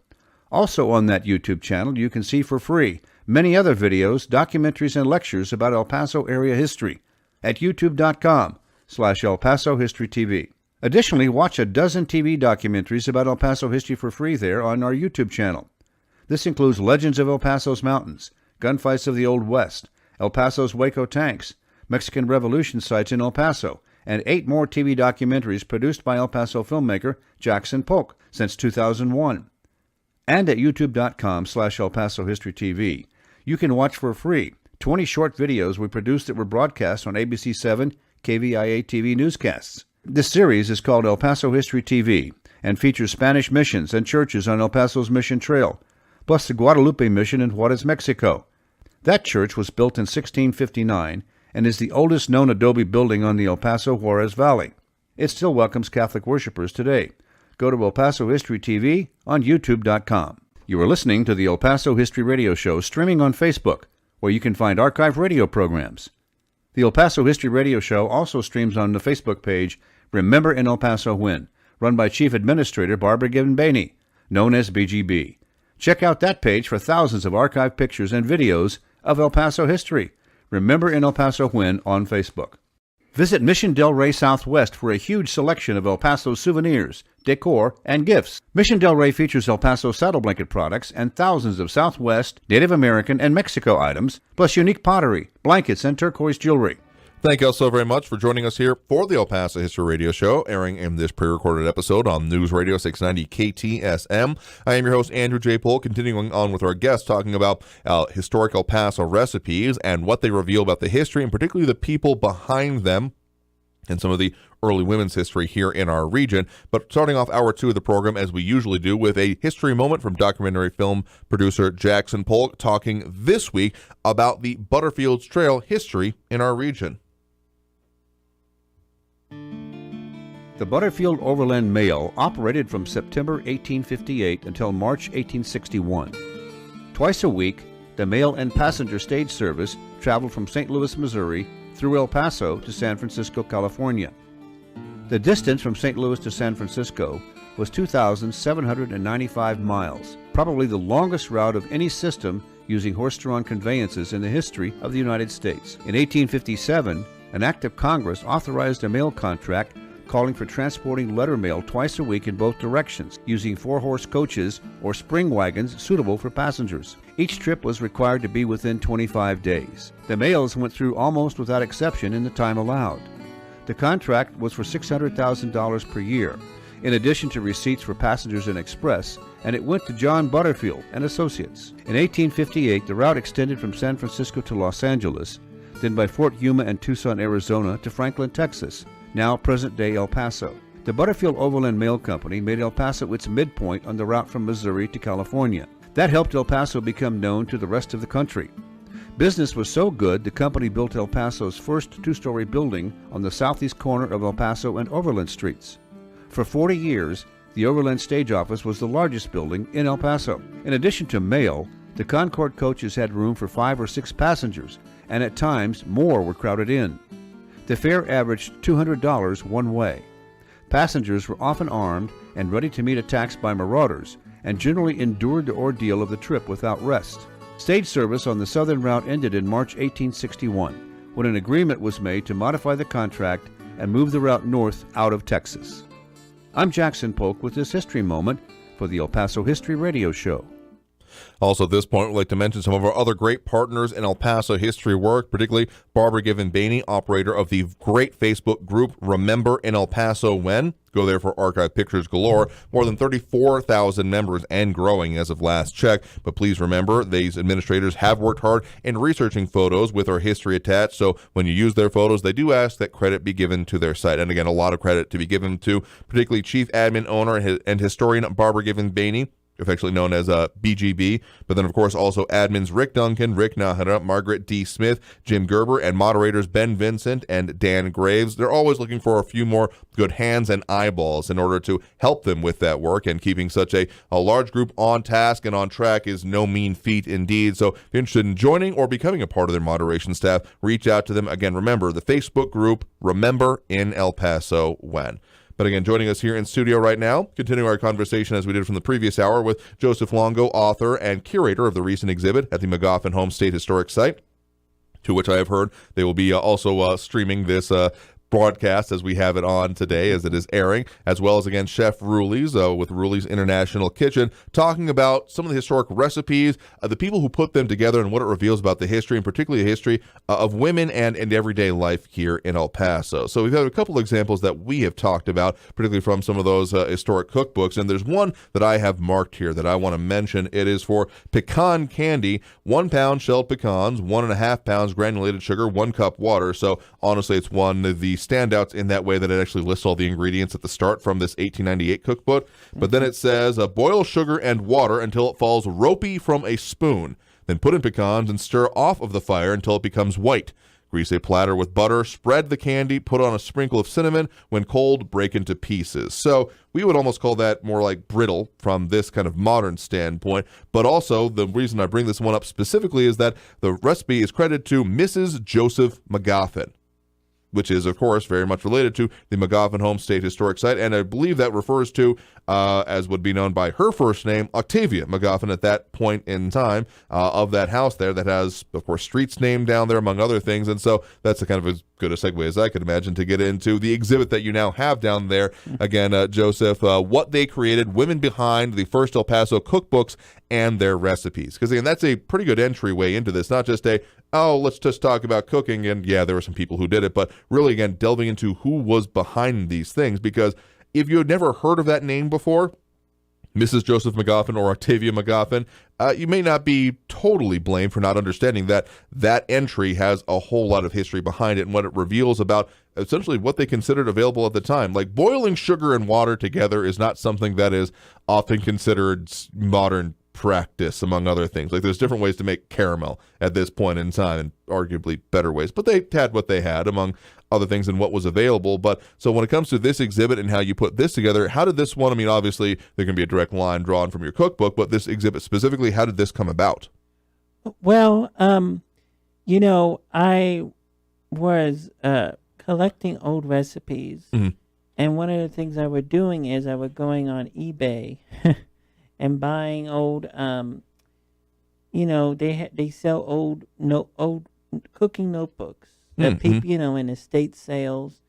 Also on that YouTube channel, you can see for free many other videos, documentaries, and lectures about El Paso area history at youtube.com/El Paso History TV. Additionally, watch a dozen TV documentaries about El Paso history for free there on our YouTube channel. This includes Legends of El Paso's Mountains, Gunfights of the Old West, El Paso's Waco Tanks, Mexican Revolution sites in El Paso, and 8 more TV documentaries produced by El Paso filmmaker Jackson Polk since 2001. And at youtube.com/El Paso History TV, you can watch for free 20 short videos we produced that were broadcast on ABC7 KVIA TV newscasts. This series is called El Paso History TV and features Spanish missions and churches on El Paso's Mission Trail, plus the Guadalupe Mission in Juarez, Mexico. That church was built in 1659 and is the oldest known adobe building on the El Paso Juarez Valley. It still welcomes Catholic worshipers today. Go to El Paso History TV on youtube.com. You are listening to the El Paso History Radio Show streaming on Facebook, where you can find archive radio programs. The El Paso History Radio Show also streams on the Facebook page Remember in El Paso When, run by Chief Administrator Barbara Gibbon-Bainey, known as BGB. Check out that page for thousands of archived pictures and videos of El Paso history. Remember in El Paso When on Facebook. Visit Mission Del Rey Southwest for a huge selection of El Paso souvenirs, decor, and gifts. Mission Del Rey features El Paso saddle blanket products and thousands of Southwest, Native American, and Mexico items, plus unique pottery, blankets, and turquoise jewelry. Thank you all so very much for joining us here for the El Paso History Radio Show, airing in this pre-recorded episode on News Radio 690 KTSM. I am your host, Andrew J. Polk, continuing on with our guests, talking about historic El Paso recipes and what they reveal about the history, and particularly the people behind them, and some of the early women's history here in our region. But starting off hour 2 of the program, as we usually do, with a history moment from documentary film producer Jackson Polk, talking this week about the Butterfields Trail history in our region. The Butterfield Overland Mail operated from September 1858 until March 1861. Twice a week, the mail and passenger stage service traveled from St. Louis, Missouri, through El Paso to San Francisco, California. The distance from St. Louis to San Francisco was 2,795 miles, probably the longest route of any system using horse-drawn conveyances in the history of the United States. In 1857, an act of Congress authorized a mail contract calling for transporting letter mail twice a week in both directions, using 4-horse coaches or spring wagons suitable for passengers. Each trip was required to be within 25 days. The mails went through almost without exception in the time allowed. The contract was for $600,000 per year, in addition to receipts for passengers and express, and it went to John Butterfield and Associates. In 1858, the route extended from San Francisco to Los Angeles, then by Fort Yuma and Tucson, Arizona to Franklin, Texas, now present-day El Paso. The Butterfield Overland Mail Company made El Paso its midpoint on the route from Missouri to California. That helped El Paso become known to the rest of the country. Business was so good, the company built El Paso's first two-story building on the southeast corner of El Paso and Overland Streets. For 40 years, the Overland Stage Office was the largest building in El Paso. In addition to mail, the Concord coaches had room for 5 or 6 passengers, and at times more were crowded in. The fare averaged $200 one way. Passengers were often armed and ready to meet attacks by marauders, and generally endured the ordeal of the trip without rest. Stage service on the southern route ended in March 1861, when an agreement was made to modify the contract and move the route north out of Texas. I'm Jackson Polk with this history moment for the El Paso History Radio Show. Also, at this point, we'd like to mention some of our other great partners in El Paso history work, particularly Barbara Given Bainey, operator of the great Facebook group Remember in El Paso When. Go there for archive pictures galore. More than 34,000 members and growing as of last check. But please remember, these administrators have worked hard in researching photos with our history attached. So when you use their photos, they do ask that credit be given to their site. And again, a lot of credit to be given to particularly Chief Admin Owner and Historian Barbara Given Bainey, affectionately known as BGB, but then, of course, also admins Rick Duncan, Rick Nahara, Margaret D. Smith, Jim Gerber, and moderators Ben Vincent and Dan Graves. They're always looking for a few more good hands and eyeballs in order to help them with that work, and keeping such a large group on task and on track is no mean feat indeed. So if you're interested in joining or becoming a part of their moderation staff, reach out to them. Again, remember, the Facebook group, Remember in El Paso When. But again, joining us here in studio right now, continuing our conversation as we did from the previous hour with Joseph Longo, author and curator of the recent exhibit at the McGoffin Home State Historic Site, to which I have heard they will be also streaming this broadcast as we have it on today as it is airing, as well as, again, Chef Rulis with Rulis International Kitchen, talking about some of the historic recipes, the people who put them together, and what it reveals about the history, and particularly the history of women and everyday life here in El Paso. So we've had a couple examples that we have talked about, particularly from some of those historic cookbooks, and there's one that I have marked here that I want to mention. It is for pecan candy, 1 pound shelled pecans, 1.5 pounds granulated sugar, 1 cup water. So honestly, it's one of the standouts in that way that it actually lists all the ingredients at the start from this 1898 cookbook. But then it says, boil sugar and water until it falls ropey from a spoon. Then put in pecans and stir off of the fire until it becomes white. Grease a platter with butter, spread the candy, put on a sprinkle of cinnamon. When cold, break into pieces. So we would almost call that more like brittle from this kind of modern standpoint. But also, the reason I bring this one up specifically is that the recipe is credited to Mrs. Joseph McGoffin, which is, of course, very much related to the McGoffin Home State Historic Site. And I believe that refers to, as would be known by her first name, Octavia McGoffin at that point in time of that house there that has, of course, streets named down there, among other things. And so that's a kind of as good a segue as I could imagine to get into the exhibit that you now have down there. Again, Joseph, what they created, women behind the first El Paso cookbooks and their recipes. Because, again, that's a pretty good entryway into this, not just let's just talk about cooking, and yeah, there were some people who did it, but really, again, delving into who was behind these things, because if you had never heard of that name before, Mrs. Joseph McGoffin or Octavia McGoffin, you may not be totally blamed for not understanding that that entry has a whole lot of history behind it and what it reveals about essentially what they considered available at the time. Like, boiling sugar and water together is not something that is often considered modern practice, among other things. Like, there's different ways to make caramel at this point in time, and arguably better ways, but they had what they had, among other things, and what was available. But so when it comes to this exhibit and how you put this together, how did this one, I mean, obviously there can be a direct line drawn from your cookbook, but this exhibit specifically, how did this come about? Well, I was collecting old recipes, and one of the things I was doing is I was going on eBay and buying old, they sell old cooking notebooks that people, in estate sales,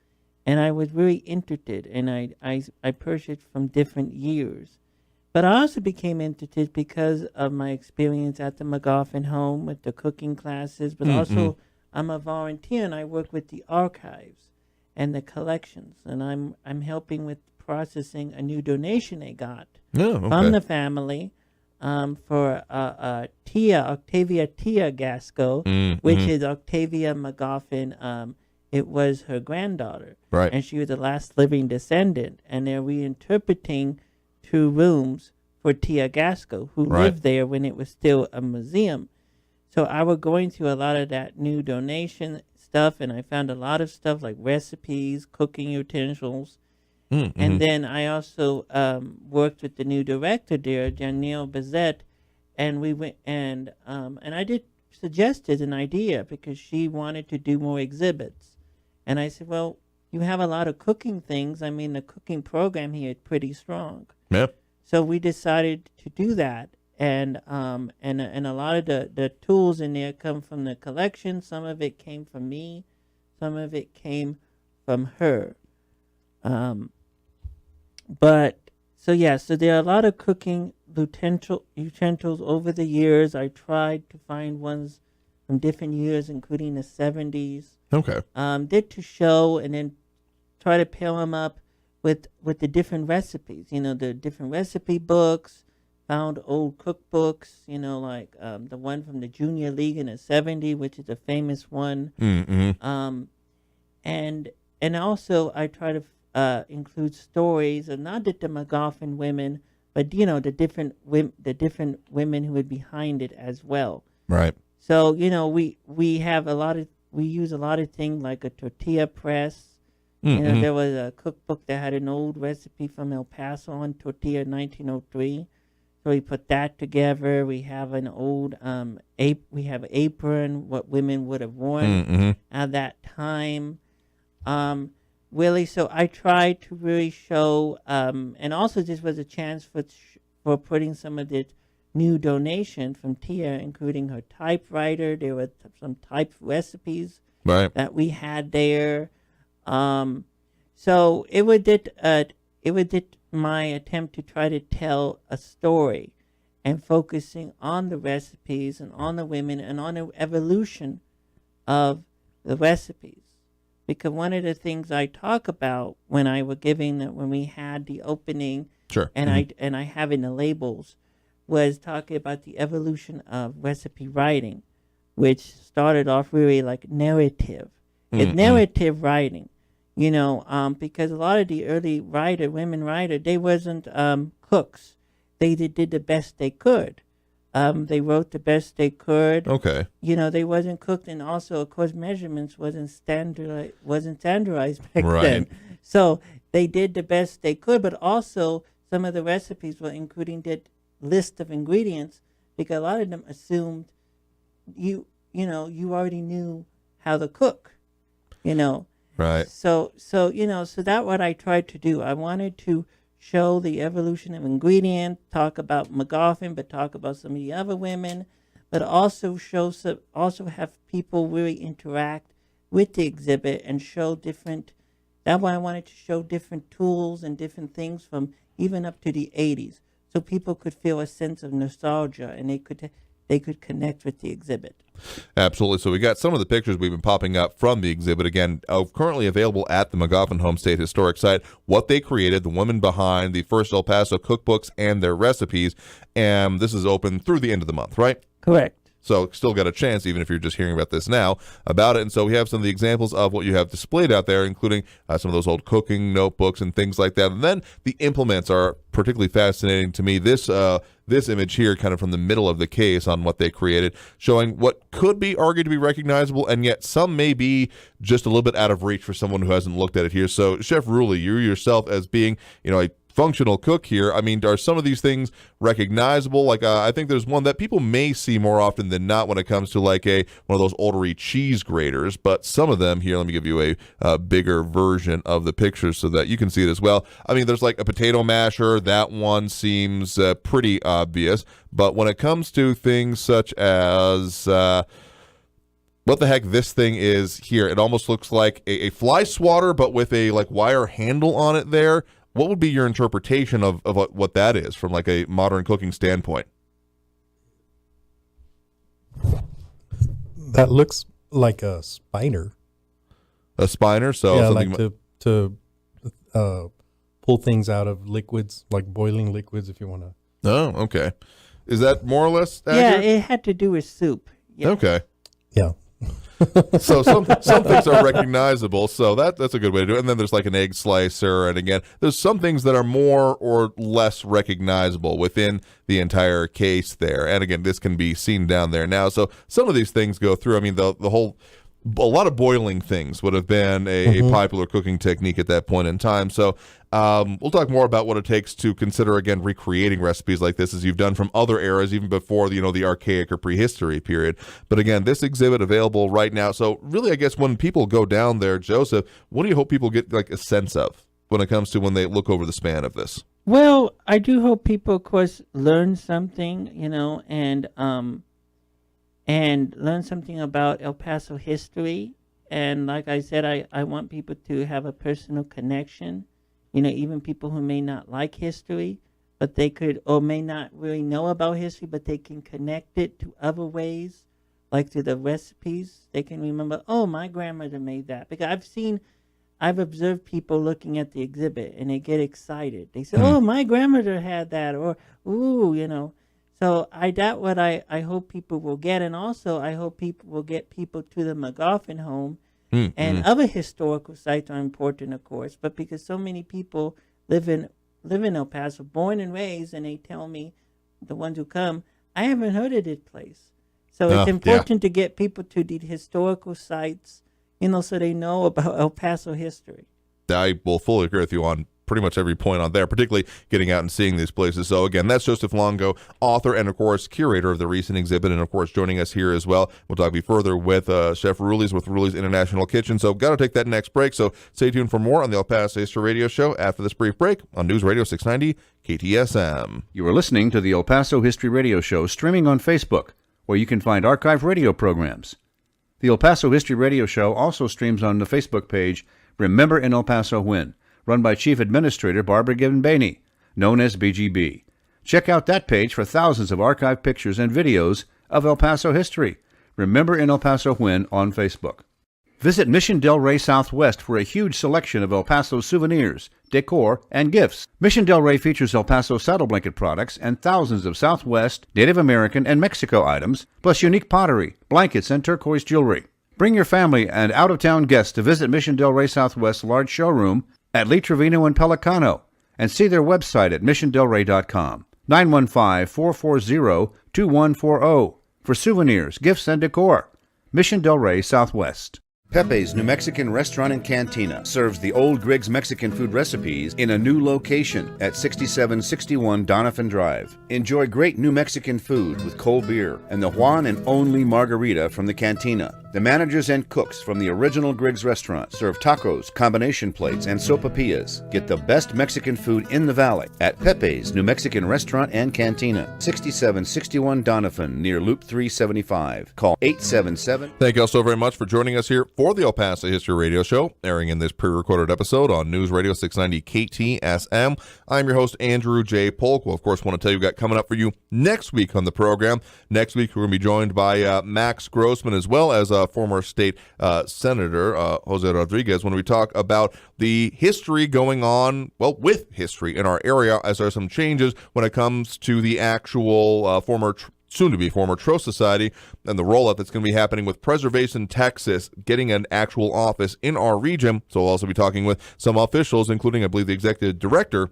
and I was really interested, and I purchased from different years. But I also became interested because of my experience at the McGoffin home with the cooking classes, but also I'm a volunteer and I work with the archives and the collections, and I'm helping with processing a new donation they got from the family for Octavia Tia Gasco, which is Octavia McGoffin. It was her granddaughter, right? And she was the last living descendant, and they're reinterpreting 2 rooms for Tia Gasco, who lived there when it was still a museum. So I was going through a lot of that new donation stuff, and I found a lot of stuff like recipes, cooking utensils. Mm-hmm. And then I also worked with the new director there, Danielle Bazette, and we went and I did suggested an idea because she wanted to do more exhibits, and I said, well, you have a lot of cooking things. I mean, the cooking program here is pretty strong. Yeah. So we decided to do that, and a lot of the tools in there come from the collection. Some of it came from me, some of it came from her. But so there are a lot of cooking utensils over the years. I tried to find ones from different years, including the 70s. Okay. Did to show and then try to pair them up with the different recipes. The different recipe books. Found old cookbooks. Like the one from the Junior League in the 70s, which is a famous one. Mm-hmm. And also I try to include stories of not just the McGoffin women, but the different women who are behind it as well. Right. So we have we use a lot of things like a tortilla press. Mm-hmm. There was a cookbook that had an old recipe from El Paso on tortilla 1903. So we put that together. We have an old we have apron, what women would have worn at that time. Really, so I tried to really show, and also this was a chance for putting some of the new donation from Tia, including her typewriter. There were some type recipes that we had there. So it was my attempt to try to tell a story, and focusing on the recipes and on the women and on the evolution of the recipes. Because one of the things I talk about when we had the opening, sure, and I have in the labels, was talking about the evolution of recipe writing, which started off really like narrative. It's narrative writing, because a lot of the early women writers, they wasn't cooks. They did the best they could. They wrote the best they could. Okay. They wasn't cooked, and also, of course, measurements wasn't standardized back Right. then. So they did the best they could, but also some of the recipes were including that list of ingredients, because a lot of them assumed you already knew how to cook. Right. So that's what I tried to do. I wanted to show the evolution of ingredients, talk about McGoffin, but talk about some of the other women, but also have people really interact with the exhibit and show different. That's why I wanted to show different tools and different things from even up to the 80s, so people could feel a sense of nostalgia and they could connect with the exhibit. Absolutely. So we got some of the pictures we've been popping up from the exhibit, again, currently available at the McGoffin Home State Historic Site, what they created, the women behind the first El Paso cookbooks and their recipes. And this is open through the end of the month, right? Correct. So still got a chance, even if you're just hearing about this now, about it. And so we have some of the examples of what you have displayed out there, including some of those old cooking notebooks and things like that. And then the implements are particularly fascinating to me. This image here, kind of from the middle of the case on what they created, showing what could be argued to be recognizable, and yet some may be just a little bit out of reach for someone who hasn't looked at it here. So Chef Rulis, you yourself as being, a functional cook here, I mean, are some of these things recognizable? Like I think there's one that people may see more often than not when it comes to like one of those oldery cheese graters, but some of them here, let me give you a bigger version of the picture so that you can see it as well. I mean, there's like a potato masher. That one seems pretty obvious, but when it comes to things such as what the heck this thing is here, it almost looks like a fly swatter, but with a like wire handle on it there. What would be your interpretation of what that is from like a modern cooking standpoint? That looks like a spiner. A spiner? So yeah, something like to pull things out of liquids, like boiling liquids, if you want to. Oh, okay. Is that more or less accurate? Yeah, it had to do with soup. Yeah. Okay. Yeah. So some things are recognizable, so that's a good way to do it. And then there's like an egg slicer, and again, there's some things that are more or less recognizable within the entire case there. And again, this can be seen down there now. So some of these things go through. I mean, the whole, a lot of boiling things would have been a popular cooking technique at that point in time. So we'll talk more about what it takes to consider, again, recreating recipes like this as you've done from other eras, even before, the archaic or prehistory period. But again, this exhibit available right now. So really, I guess when people go down there, Joseph, what do you hope people get like a sense of when it comes to when they look over the span of this? Well, I do hope people, of course, learn something, and learn something about El Paso history. And like I said, I want people to have a personal connection, even people who may not like history, but they could, or may not really know about history, but they can connect it to other ways, like to the recipes. They can remember, oh, my grandmother made that. Because I've observed people looking at the exhibit and they get excited. They say, oh, my grandmother had that, or, ooh. So that's what I hope people will get. And also I hope people will get people to the McGoffin home. And other historical sites are important, of course, but because so many people live in El Paso, born and raised, and they tell me, the ones who come, I haven't heard of this place. So it's important to get people to the historical sites, so they know about El Paso history. I will fully agree with you on pretty much every point on there, particularly getting out and seeing these places. So again, that's Joseph Longo, author and of course curator of the recent exhibit, and of course joining us here as well. We'll talk further with Chef Rulis with Rulis International Kitchen. So got to take that next break. So stay tuned for more on the El Paso History Radio Show after this brief break on News Radio 690 KTSM. You are listening to the El Paso History Radio Show, streaming on Facebook, where you can find archive radio programs. The El Paso History Radio Show also streams on the Facebook page Remember in El Paso When, run by Chief Administrator Barbara Gibbon-Baney, known as BGB. Check out that page for thousands of archived pictures and videos of El Paso history. Remember in El Paso When on Facebook. Visit Mission Del Rey Southwest for a huge selection of El Paso souvenirs, decor, and gifts. Mission Del Rey features El Paso saddle blanket products and thousands of Southwest, Native American, and Mexico items, plus unique pottery, blankets, and turquoise jewelry. Bring your family and out-of-town guests to visit Mission Del Rey Southwest's large showroom at Lee Trevino and Pelicano, and see their website at missiondelrey.com. 915-440-2140 for souvenirs, gifts, and decor. Mission Del Rey Southwest. Pepe's New Mexican Restaurant and Cantina serves the old Griggs Mexican food recipes in a new location at 6761 Donovan Drive. Enjoy great New Mexican food with cold beer and the Juan and only margarita from the cantina. The managers and cooks from the original Griggs restaurant serve tacos, combination plates, and sopapillas. Get the best Mexican food in the valley at Pepe's New Mexican Restaurant and Cantina, 6761 Donovan, near Loop 375. Call 877. Thank you all so very much for joining us here for the El Paso History Radio Show, airing in this pre-recorded episode on News Radio 690 KTSM. I'm your host, Andrew J. Polk. Well, of course, want to tell you what got coming up for you next week on the program. Next week, we're going to be joined by Max Grossman, as well as former state senator Jose Rodriguez, when we talk about the history going on, with history in our area, as there are some changes when it comes to the actual soon-to-be former Tro Society and the rollout that's going to be happening with Preservation Texas getting an actual office in our region. So we'll also be talking with some officials, including, I believe, the executive director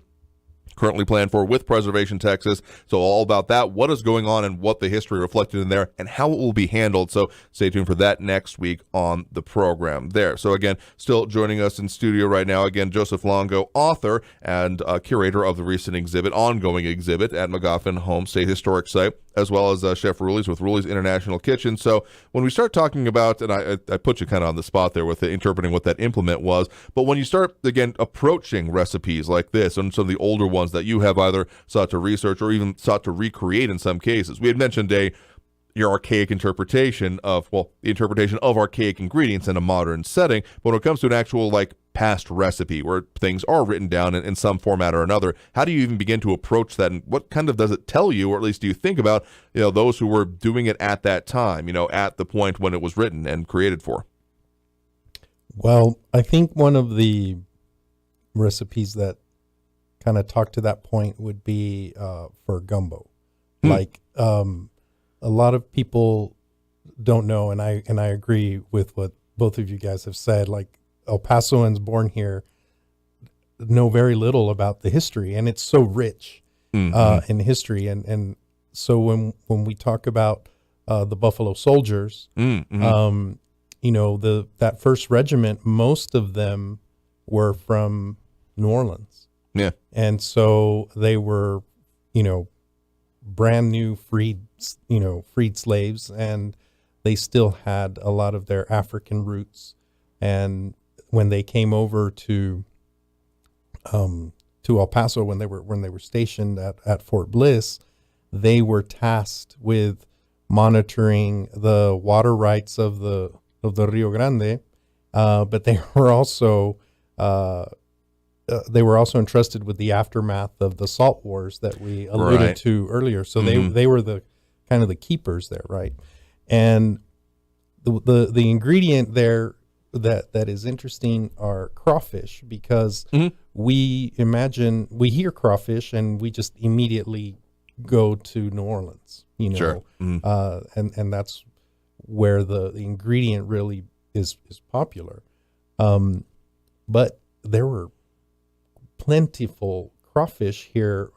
currently planned for with Preservation Texas. So all about that, what is going on and what the history reflected in there and how it will be handled. So stay tuned for that next week on the program there. So again, still joining us in studio right now, again, Joseph Longo, author and curator of the recent ongoing exhibit at McGoffin Home State Historic Site, as well as Chef Rulis with Rulis International Kitchen. So when we start talking about, and I put you kind of on the spot there with interpreting what that implement was, but when you start, again, approaching recipes like this and some of the older ones that you have either sought to research or even sought to recreate in some cases, we had mentioned your archaic interpretation of, the interpretation of archaic ingredients in a modern setting. But when it comes to an actual, past recipe where things are written down in some format or another, how do you even begin to approach that? And what kind of does it tell you, or at least do you think about, those who were doing it at that time, at the point when it was written and created for? Well, I think one of the recipes that kind of talk to that point would be for gumbo. A lot of people don't know, and I agree with what both of you guys have said. Like El Pasoans born here know very little about the history, and it's so rich in history. And so when we talk about the Buffalo Soldiers, you know, that first regiment, most of them were from New Orleans. Yeah. And so they were, you know, brand new freed slaves, and they still had a lot of their African roots. And when they came over to El Paso, when they were stationed at Fort Bliss, they were tasked with monitoring the water rights of the Rio Grande, but they were also entrusted with the aftermath of the salt wars that we alluded to earlier. So they were the kind of the keepers there, right? And the ingredient there that is interesting are crawfish, because we hear crawfish and we just immediately go to New Orleans, you know. Sure. And that's where the ingredient really is popular. But there were plentiful crawfish here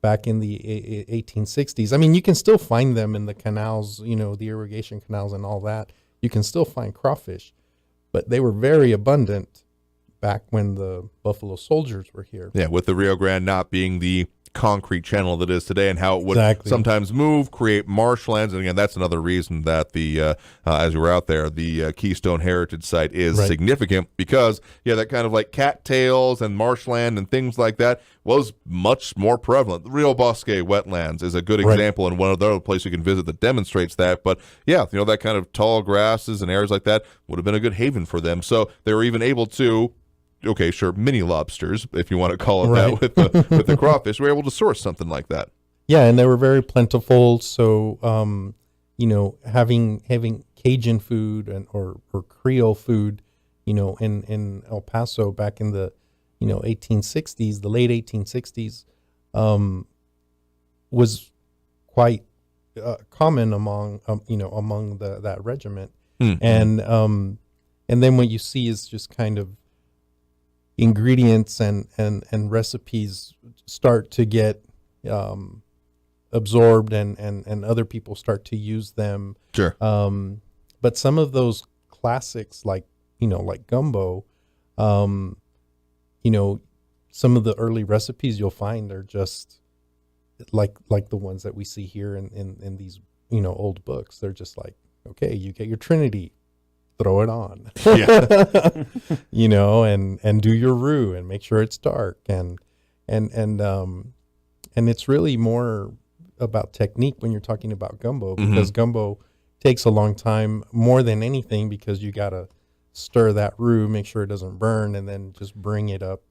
back in the 1860s. I mean, you can still find them in the canals, you know, the irrigation canals and all that. You can still find crawfish, but they were very abundant back when the Buffalo Soldiers were here. Yeah, with the Rio Grande not being the concrete channel that is today, and how it would sometimes move, create marshlands. And again, that's another reason that the as you were out there, the Keystone Heritage Site is significant, because that kind of like cattails and marshland and things like that was much more prevalent. The Rio Bosque wetlands is a good example, and one of the other places you can visit that demonstrates that. But that kind of tall grasses and areas like that would have been a good haven for them. So they were even able to, okay, sure, mini lobsters, if you want to call it that, with the crawfish, we're able to source something like that. Yeah, and they were very plentiful. So, having Cajun food or Creole food, in El Paso back in the 1860s, the late 1860s, was quite common among that regiment. And then what you see is just kind of ingredients and recipes start to get absorbed, and other people start to use them. Sure. But some of those classics, like gumbo, some of the early recipes you'll find are just like the ones that we see here in these old books. They're just like, okay, you get your Trinity, throw it on, and do your roux and make sure it's dark, and it's really more about technique when you're talking about gumbo, because gumbo takes a long time more than anything, because you gotta stir that roux, make sure it doesn't burn, and then just bring it up,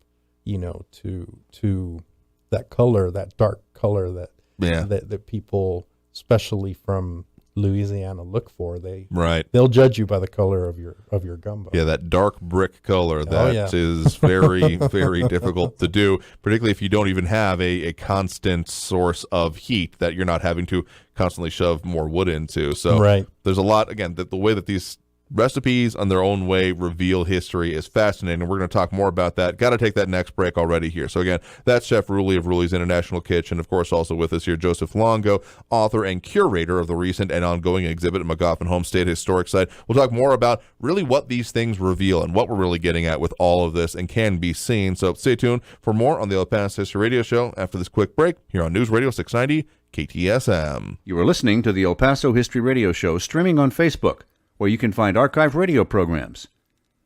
to that color, that dark color that people, especially from Louisiana, look for. They'll judge you by the color of your gumbo. Yeah, that dark brick color that is very, very difficult to do, particularly if you don't even have a constant source of heat that you're not having to constantly shove more wood into. So there's a lot, again, the way that these recipes on their own way reveal history is fascinating. We're going to talk more about that. Got to take that next break already here. So again, that's Chef Rulis of Rulis International Kitchen. Of course, also with us here, Joseph Longo, author and curator of the recent and ongoing exhibit at McGoffin Homestead Historic Site. We'll talk more about really what these things reveal and what we're really getting at with all of this and can be seen. So stay tuned for more on the El Paso History Radio Show after this quick break here on News Radio 690 KTSM. You are listening to the El Paso History Radio Show, streaming on Facebook, where you can find archived radio programs.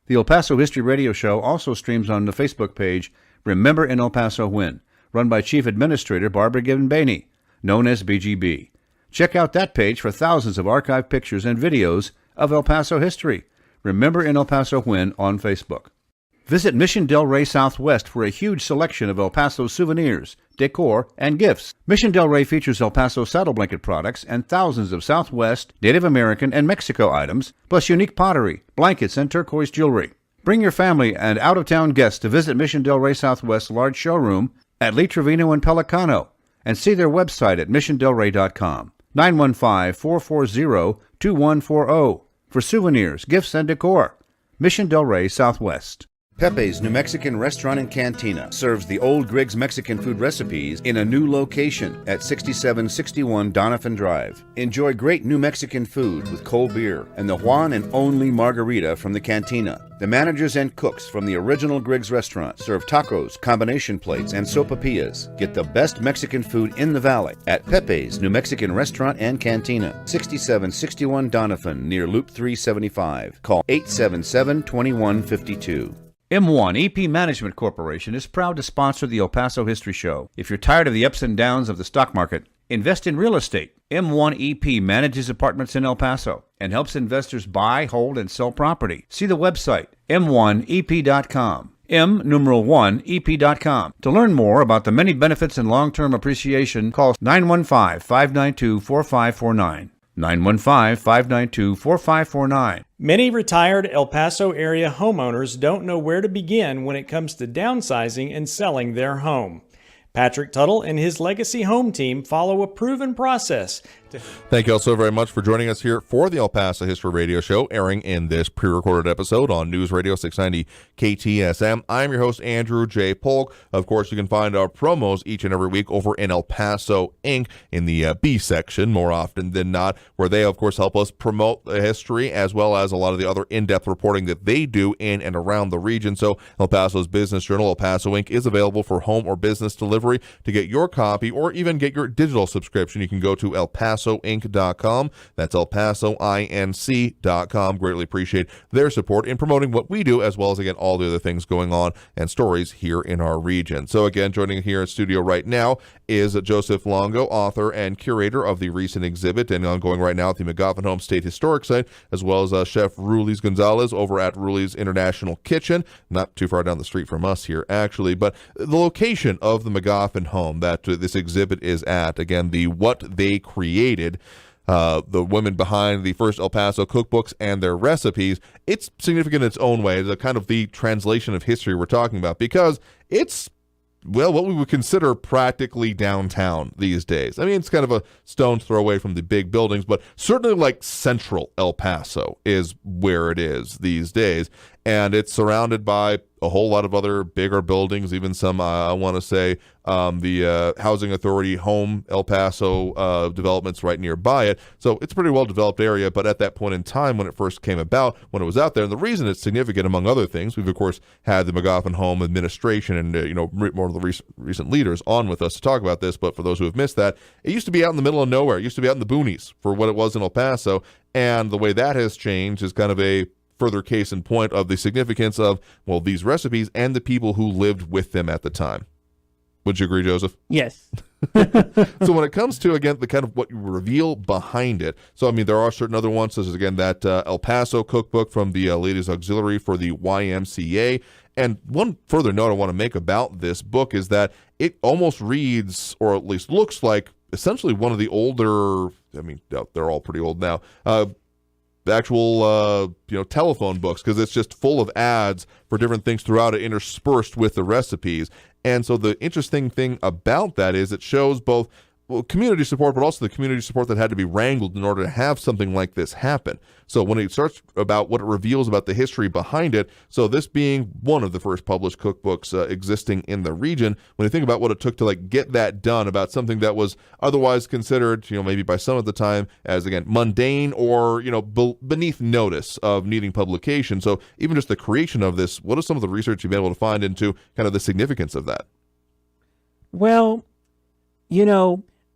The El Paso History Radio Show also streams on the Facebook page Remember in El Paso When, run by Chief Administrator Barbara Given-Baney, known as BGB. Check out that page for thousands of archived pictures and videos of El Paso history. Remember in El Paso When on Facebook. Visit Mission Del Rey Southwest for a huge selection of El Paso souvenirs, decor, and gifts. Mission Del Rey features El Paso saddle blanket products and thousands of Southwest, Native American, and Mexico items, plus unique pottery, blankets, and turquoise jewelry. Bring your family and out-of-town guests to visit Mission Del Rey Southwest's large showroom at Lee Trevino and Pelicano, and see their website at missiondelrey.com. 915-440-2140. For souvenirs, gifts, and decor. Mission Del Rey Southwest. Pepe's New Mexican Restaurant and Cantina serves the old Griggs Mexican food recipes in a new location at 6761 Doniphan Drive. Enjoy great New Mexican food with cold beer and the one and only margarita from the cantina. The managers and cooks from the original Griggs restaurant serve tacos, combination plates, and sopapillas. Get the best Mexican food in the valley at Pepe's New Mexican Restaurant and Cantina, 6761 Doniphan, near Loop 375. Call 877-2152. M1 EP Management Corporation is proud to sponsor the El Paso History Show. If you're tired of the ups and downs of the stock market, invest in real estate. M1 EP manages apartments in El Paso and helps investors buy, hold, and sell property. See the website, m1ep.com. M1ep.com. To learn more about the many benefits and long-term appreciation, call 915-592-4549. 915-592-4549. Many retired El Paso area homeowners don't know where to begin when it comes to downsizing and selling their home. Patrick Tuttle and his Legacy Home team follow a proven process. Thank you all so very much for joining us here for the El Paso History Radio Show, airing in this pre-recorded episode on News Radio 690 KTSM. I'm your host, Andrew J. Polk. Of course, you can find our promos each and every week over in El Paso Inc. in the B section, more often than not, where they, of course, help us promote the history as well as a lot of the other in-depth reporting that they do in and around the region. So El Paso's business journal, El Paso Inc., is available for home or business delivery. To get your copy or even get your digital subscription, you can go to elpasoinc.com. That's elpasoinc.com. Greatly appreciate their support in promoting what we do, as well as, again, all the other things going on and stories here in our region. So, again, joining here in studio right now is Joseph Longo, author and curator of the recent exhibit and ongoing right now at the McGoffin Home State Historic Site, as well as Chef Rulis Gonzalez over at Rulis International Kitchen, not too far down the street from us here, actually. But the location of the McGoffin home that this exhibit is at, again, the What They Created, the women behind the first El Paso cookbooks and their recipes, it's significant in its own way. It's a kind of the translation of history we're talking about, because it's, well, what we would consider practically downtown these days. I mean, it's kind of a stone's throw away from the big buildings, but certainly like central El Paso is where it is these days. And it's surrounded by a whole lot of other bigger buildings, even some, I want to say, the Housing Authority Home El Paso developments right nearby it. So it's a pretty well-developed area, but at that point in time when it first came about, when it was out there, and the reason it's significant, among other things, we've, of course, had the McGoffin Home administration and, more of the recent leaders on with us to talk about this, but for those who have missed that, it used to be out in the middle of nowhere. It used to be out in the boonies for what it was in El Paso, and the way that has changed is kind of a further case in point of the significance of, well, these recipes and the people who lived with them at the time. Would you agree, Joseph? Yes. So when it comes to, again, the kind of what you reveal behind it, so, I mean, there are certain other ones, such as, again, that El Paso cookbook from the Ladies Auxiliary for the YMCA. And one further note I want to make about this book is that it almost reads, or at least looks like, essentially one of the older, I mean, they're all pretty old now, the actual telephone books, because it's just full of ads for different things throughout it, interspersed with the recipes. And so the interesting thing about that is it shows both community support, but also the community support that had to be wrangled in order to have something like this happen. So when it starts about what it reveals about the history behind it, so this being one of the first published cookbooks existing in the region, when you think about what it took to like get that done about something that was otherwise considered, maybe by some at the time as, again, mundane or, beneath notice of needing publication. So even just the creation of this, what is some of the research you've been able to find into kind of the significance of that? Well,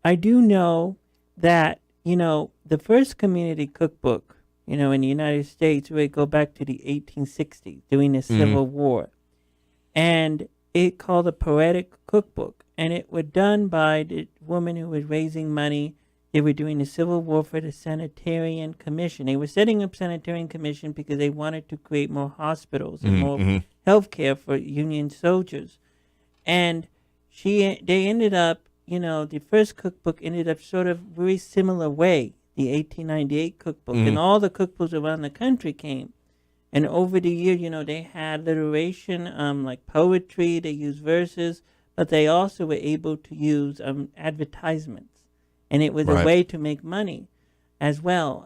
I do know that, the first community cookbook, in the United States, we go back to the 1860s during the Civil War. And it called a poetic cookbook. And it was done by the woman who was raising money. They were doing the Civil War for the Sanitarian Commission. They were setting up Sanitarian Commission because they wanted to create more hospitals and more health care for Union soldiers. And they ended up, the first cookbook ended up sort of very similar way, the 1898 cookbook. And all the cookbooks around the country came. And over the year, they had alliteration, like poetry, they used verses, but they also were able to use advertisements. and it was a Right. way to make money as well.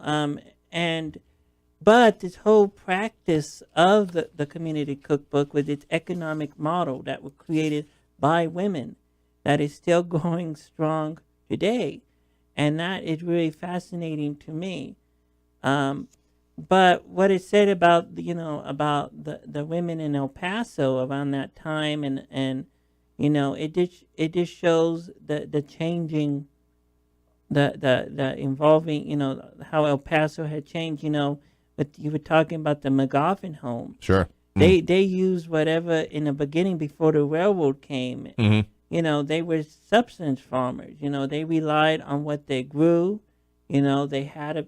But this whole practice of the community cookbook with its economic model that was created by women that is still going strong today. And that is really fascinating to me. But what it said about, about the women in El Paso around that time, and it just shows the changing, the involving, how El Paso had changed, but you were talking about the McGoffin home. Sure. They used whatever in the beginning before the railroad came. They were subsistence farmers. They relied on what they grew. They had a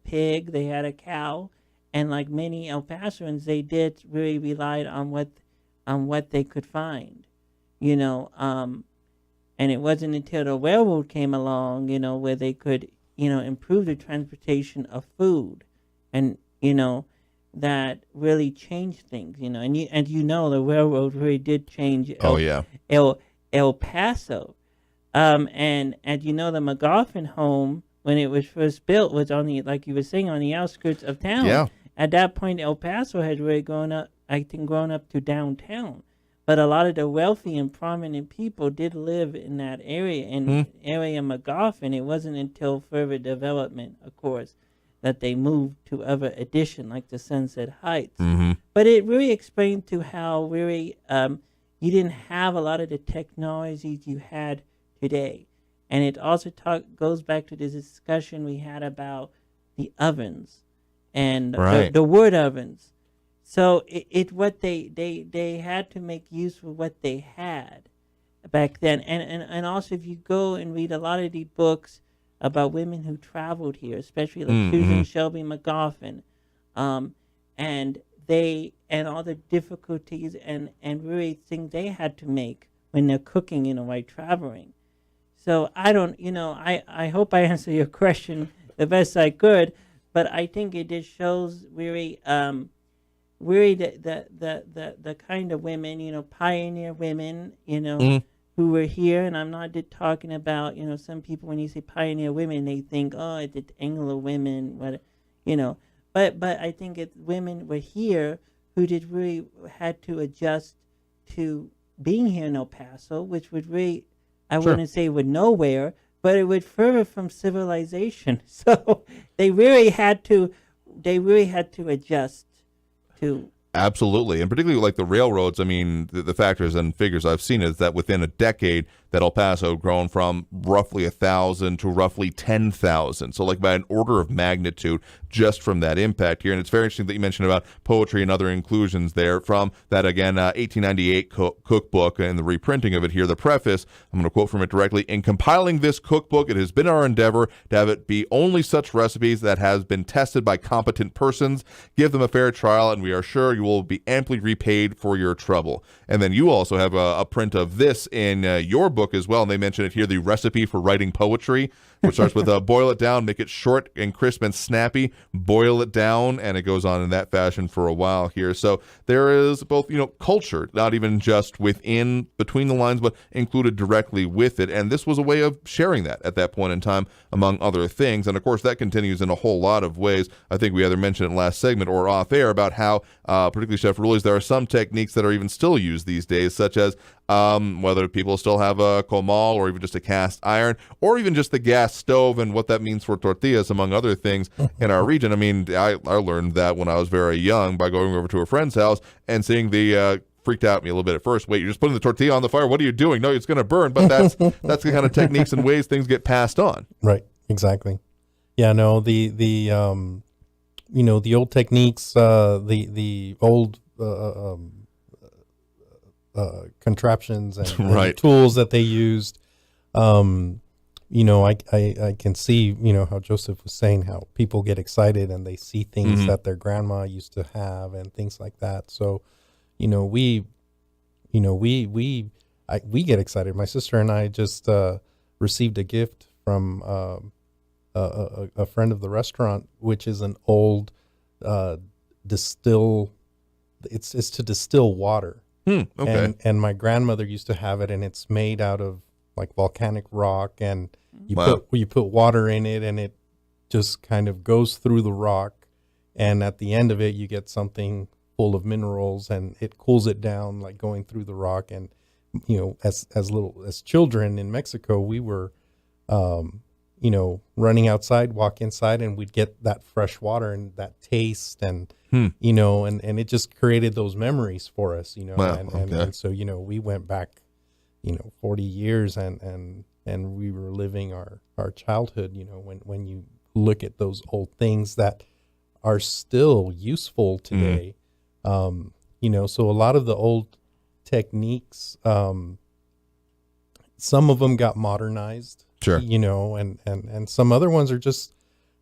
pig, they had a cow, and like many El Pasoans, they did really relied on what they could find. And it wasn't until the railroad came along, where they could, improve the transportation of food. And that really changed things, and the railroad really did change El Paso, and the McGoffin home, when it was first built, was on the, like you were saying, on the outskirts of town. Yeah. At that point, El Paso had really grown up to downtown, but a lot of the wealthy and prominent people did live in that area, area McGoffin. It wasn't until further development, of course, that they moved to other addition like the Sunset Heights. But it really explained to how really you didn't have a lot of the technologies you had today. And it also goes back to this discussion we had about the ovens and the wood ovens. So what they had to make use of what they had back then. And also, if you go and read a lot of the books about women who traveled here, especially like Susan Shelby McGoffin, and all the difficulties and really things they had to make when they're cooking, while traveling. So I don't, I hope I answered your question the best I could, but I think it just shows really, really the kind of women, pioneer women, who were here. And I'm not just talking about, some people, when you say pioneer women, they think, oh, it's the Anglo women, but I think women were here who did really had to adjust to being here in El Paso, which would really, I wouldn't say would nowhere, but it would further from civilization. So they really had to adjust to. Absolutely. And particularly like the railroads, I mean, the factors and figures I've seen is that within a decade that El Paso had grown from roughly 1,000 to roughly 10,000. So like by an order of magnitude just from that impact here. And it's very interesting that you mentioned about poetry and other inclusions there from that, again, 1898 cookbook and the reprinting of it here. The preface, I'm going to quote from it directly. In compiling this cookbook, it has been our endeavor to have it be only such recipes that has been tested by competent persons. Give them a fair trial, and we are sure you will be amply repaid for your trouble. And then you also have a print of this in your book as well, and they mention it here, the recipe for writing poetry, which starts with boil it down, make it short and crisp and snappy, boil it down, and it goes on in that fashion for a while here. So there is both, culture, not even just between the lines, but included directly with it. And this was a way of sharing that at that point in time, among other things. And of course, that continues in a whole lot of ways. I think we either mentioned it in last segment or off air about how, particularly Chef Rulis, there are some techniques that are even still used these days, such as whether people still have a comal or even just a cast iron or even just the gas stove and what that means for tortillas, among other things in our region. I mean, I learned that when I was very young by going over to a friend's house and seeing the freaked out me a little bit at first. Wait, you're just putting the tortilla on the fire? What are you doing? No, it's going to burn. But that's the kind of techniques and ways things get passed on. Right. Exactly. Yeah. No. The old techniques, the old contraptions and, right. and tools that they used. I can see, how Joseph was saying how people get excited and they see things that their grandma used to have and things like that. So, we get excited. My sister and I just received a gift from a friend of the restaurant, which is an old distill. It's to distill water. Okay. And my grandmother used to have it, and it's made out of like volcanic rock, and you Wow. put water in it, and it just kind of goes through the rock, and at the end of it, you get something full of minerals, and it cools it down, like going through the rock. And as children in Mexico, we were running outside, walk inside, and we'd get that fresh water and that taste, and and it just created those memories for us, Wow, and so we went back 40 years, and we were living our childhood, when you look at those old things that are still useful today. So a lot of the old techniques, some of them got modernized, Sure. and some other ones are just,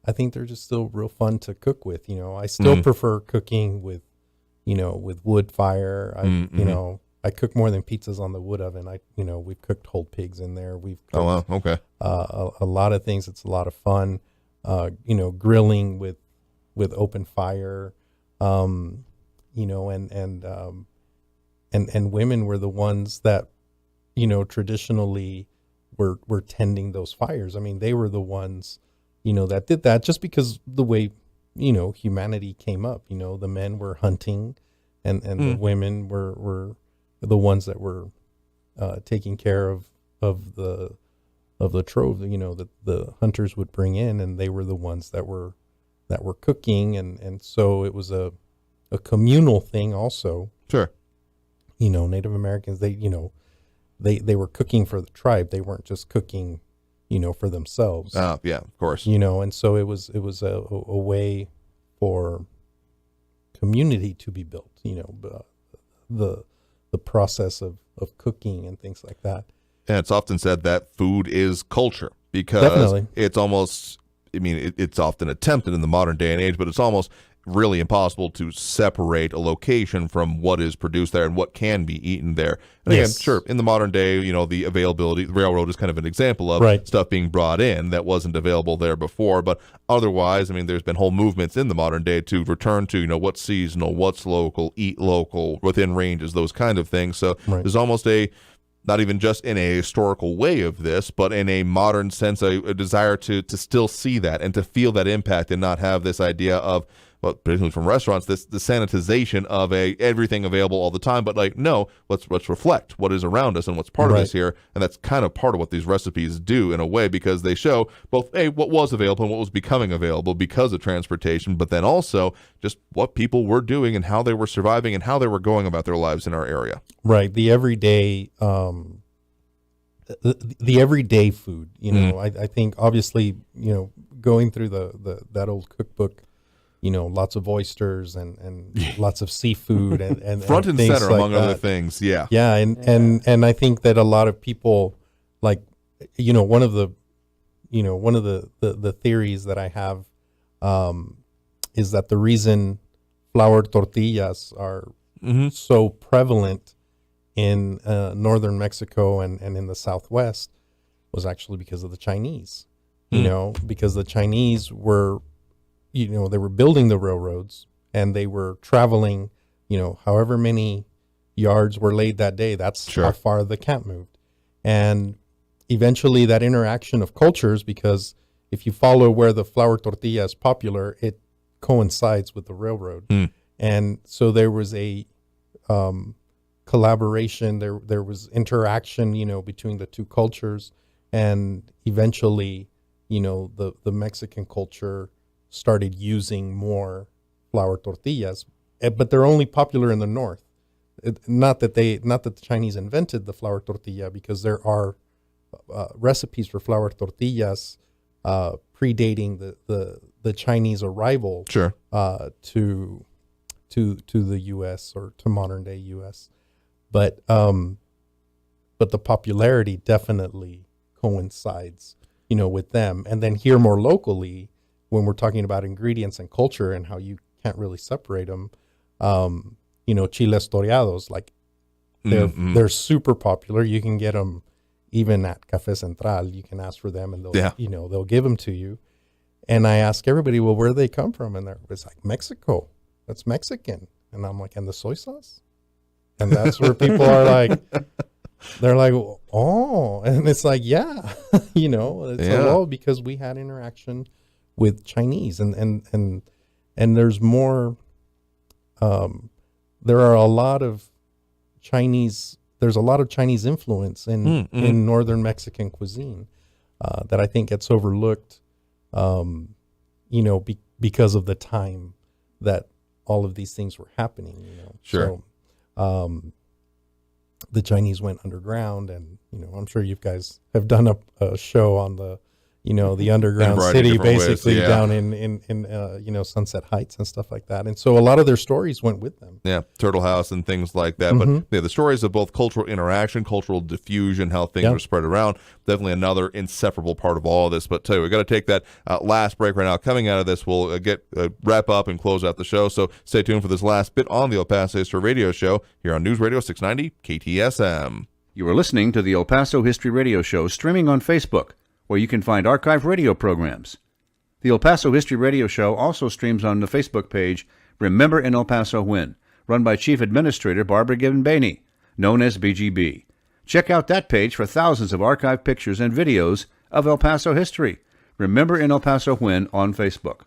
I think they're just still real fun to cook with. I still prefer cooking with wood fire. I cook more than pizzas on the wood oven. We've cooked whole pigs in there. We've cooked, Oh, wow. Okay. a lot of things. It's a lot of fun. Grilling with open fire. And women were the ones that traditionally were tending those fires. I mean, they were the ones that did that, just because the way humanity came up. The men were hunting, and the women were the ones that were taking care of the trove, that the hunters would bring in, and they were the ones that were cooking, and so it was a communal thing also. Sure. Native Americans, they were cooking for the tribe. They weren't just cooking for themselves. Yeah, of course. And so it was a way for community to be built, the process of cooking and things like that. And it's often said that food is culture, because Definitely. it's almost, it's often attempted in the modern day and age, but it's almost really impossible to separate a location from what is produced there and what can be eaten there. And again, Yes. sure, in the modern day, the availability, the railroad is kind of an example of Right. stuff being brought in that wasn't available there before. But otherwise, there's been whole movements in the modern day to return to, what's seasonal, what's local, eat local, within ranges, those kind of things. So Right. there's almost not even just in a historical way of this, but in a modern sense, a desire to still see that and to feel that impact, and not have this idea of, well, particularly from restaurants, the sanitization of everything available all the time. But no, let's reflect what is around us and what's part of us here. And that's kind of part of what these recipes do in a way, because they show both what was available and what was becoming available because of transportation, but then also just what people were doing and how they were surviving and how they were going about their lives in our area. Right. The everyday, the everyday food, I think obviously, going through that old cookbook, lots of oysters and lots of seafood and Front and things center, like among other that. things. Yeah. Yeah. And I think that a lot of people, like, one of the theories that I have, is that the reason flour tortillas are so prevalent in northern Mexico and in the Southwest was actually because of the Chinese, because the Chinese were, they were building the railroads, and they were traveling, however many yards were laid that day. That's Sure. how far the camp moved. And eventually that interaction of cultures, because if you follow where the flour tortilla is popular, it coincides with the railroad. And so there was a collaboration, there was interaction, between the two cultures, and eventually, the Mexican culture started using more flour tortillas, but they're only popular in the north. Not that the Chinese invented the flour tortilla, because there are recipes for flour tortillas predating the Chinese arrival Sure. to the U.S. or to modern day U.S. But the popularity definitely coincides, with them. And then here more locally, when we're talking about ingredients and culture and how you can't really separate them, chiles toreados, like they're super popular. You can get them even at Café Central. You can ask for them, and they'll they'll give them to you. And I ask everybody, well, where do they come from? And it's like, Mexico. That's Mexican. And I'm like, and the soy sauce? And that's where people are like, they're like, oh, and it's like, yeah, it's all because we had interaction with Chinese, and there's more. There are a lot of Chinese. There's a lot of Chinese influence in northern Mexican cuisine that I think gets overlooked. Because of the time that all of these things were happening. Sure. So, the Chinese went underground, and I'm sure you guys have done a show on the the underground city, basically down in Sunset Heights and stuff like that. And so a lot of their stories went with them. Yeah, Turtle House and things like that. But the stories of both cultural interaction, cultural diffusion, how things were spread around, definitely another inseparable part of all of this. But tell you, we got to take that last break right now. Coming out of this, we'll wrap up and close out the show. So stay tuned for this last bit on the El Paso History Radio Show here on News Radio 690 KTSM. You are listening to the El Paso History Radio Show, streaming on Facebook, where you can find archive radio programs. The El Paso History Radio Show also streams on the Facebook page Remember in El Paso When, run by Chief Administrator Barbara Gibbon-Bainey, known as BGB. Check out that page for thousands of archive pictures and videos of El Paso history. Remember in El Paso When on Facebook.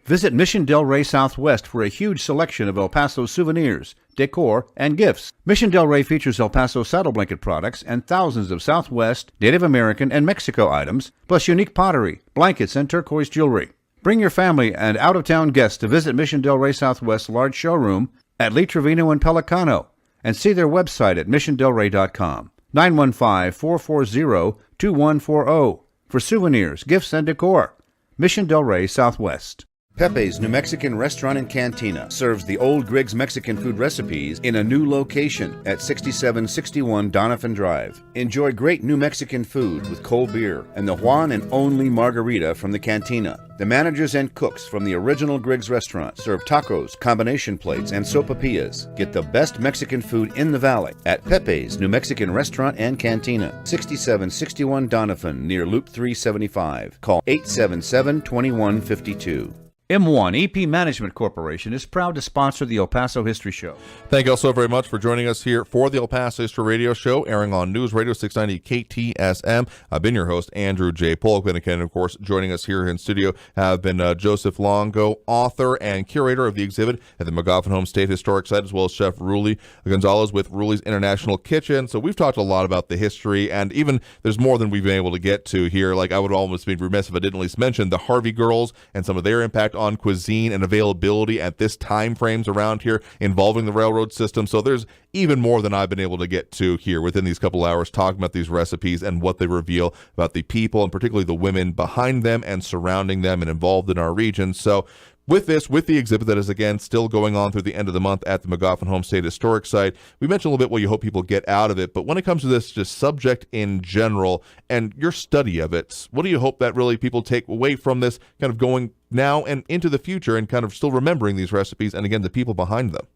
Visit Mission Del Rey Southwest for a huge selection of El Paso souvenirs, decor, and gifts. Mission Del Rey features El Paso saddle blanket products and thousands of Southwest, Native American, and Mexico items, plus unique pottery, blankets, and turquoise jewelry. Bring your family and out-of-town guests to visit Mission Del Rey Southwest's large showroom at Lee Trevino and Pelicano, and see their website at missiondelrey.com. 915-440-2140 for souvenirs, gifts, and decor. Mission Del Rey Southwest. Pepe's New Mexican Restaurant and Cantina serves the old Griggs Mexican food recipes in a new location at 6761 Donovan Drive. Enjoy great New Mexican food with cold beer and the one and only margarita from the cantina. The managers and cooks from the original Griggs restaurant serve tacos, combination plates, and sopapillas. Get the best Mexican food in the valley at Pepe's New Mexican Restaurant and Cantina, 6761 Donovan, near Loop 375. Call 877-2152. M1 EP Management Corporation is proud to sponsor the El Paso History Show. Thank you all so very much for joining us here for the El Paso History Radio Show, airing on News Radio 690 KTSM. I've been your host, Andrew J. Polk. And again, of course, joining us here in studio have been Joseph Longo, author and curator of the exhibit at the McGoffin Home State Historic Site, as well as Chef Rulis Gonzalez with Rulis International Kitchen. So we've talked a lot about the history, and even there's more than we've been able to get to here. Like, I would almost be remiss if I didn't at least mention the Harvey girls and some of their impact on cuisine and availability at this time frames around here involving the railroad system. So there's even more than I've been able to get to here within these couple hours, talking about these recipes and what they reveal about the people and particularly the women behind them and surrounding them and involved in our region. So with the exhibit that is, again, still going on through the end of the month at the McGoffin Home State Historic Site, we mentioned a little bit what you hope people get out of it, but when it comes to this just subject in general and your study of it, what do you hope that really people take away from this, kind of going now and into the future and kind of still remembering these recipes and, again, the people behind them?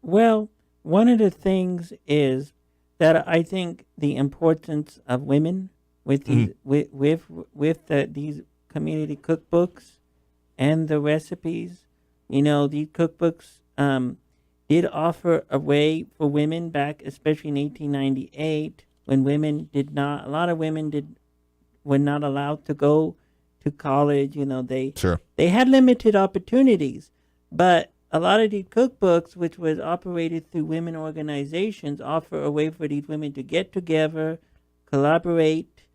Well, one of the things is that I think the importance of women with these these community cookbooks and the recipes. These cookbooks did offer a way for women back, especially in 1898, when a lot of women were not allowed to go to college. They had limited opportunities, but a lot of these cookbooks, which was operated through women organizations, offer a way for these women to get together, collaborate,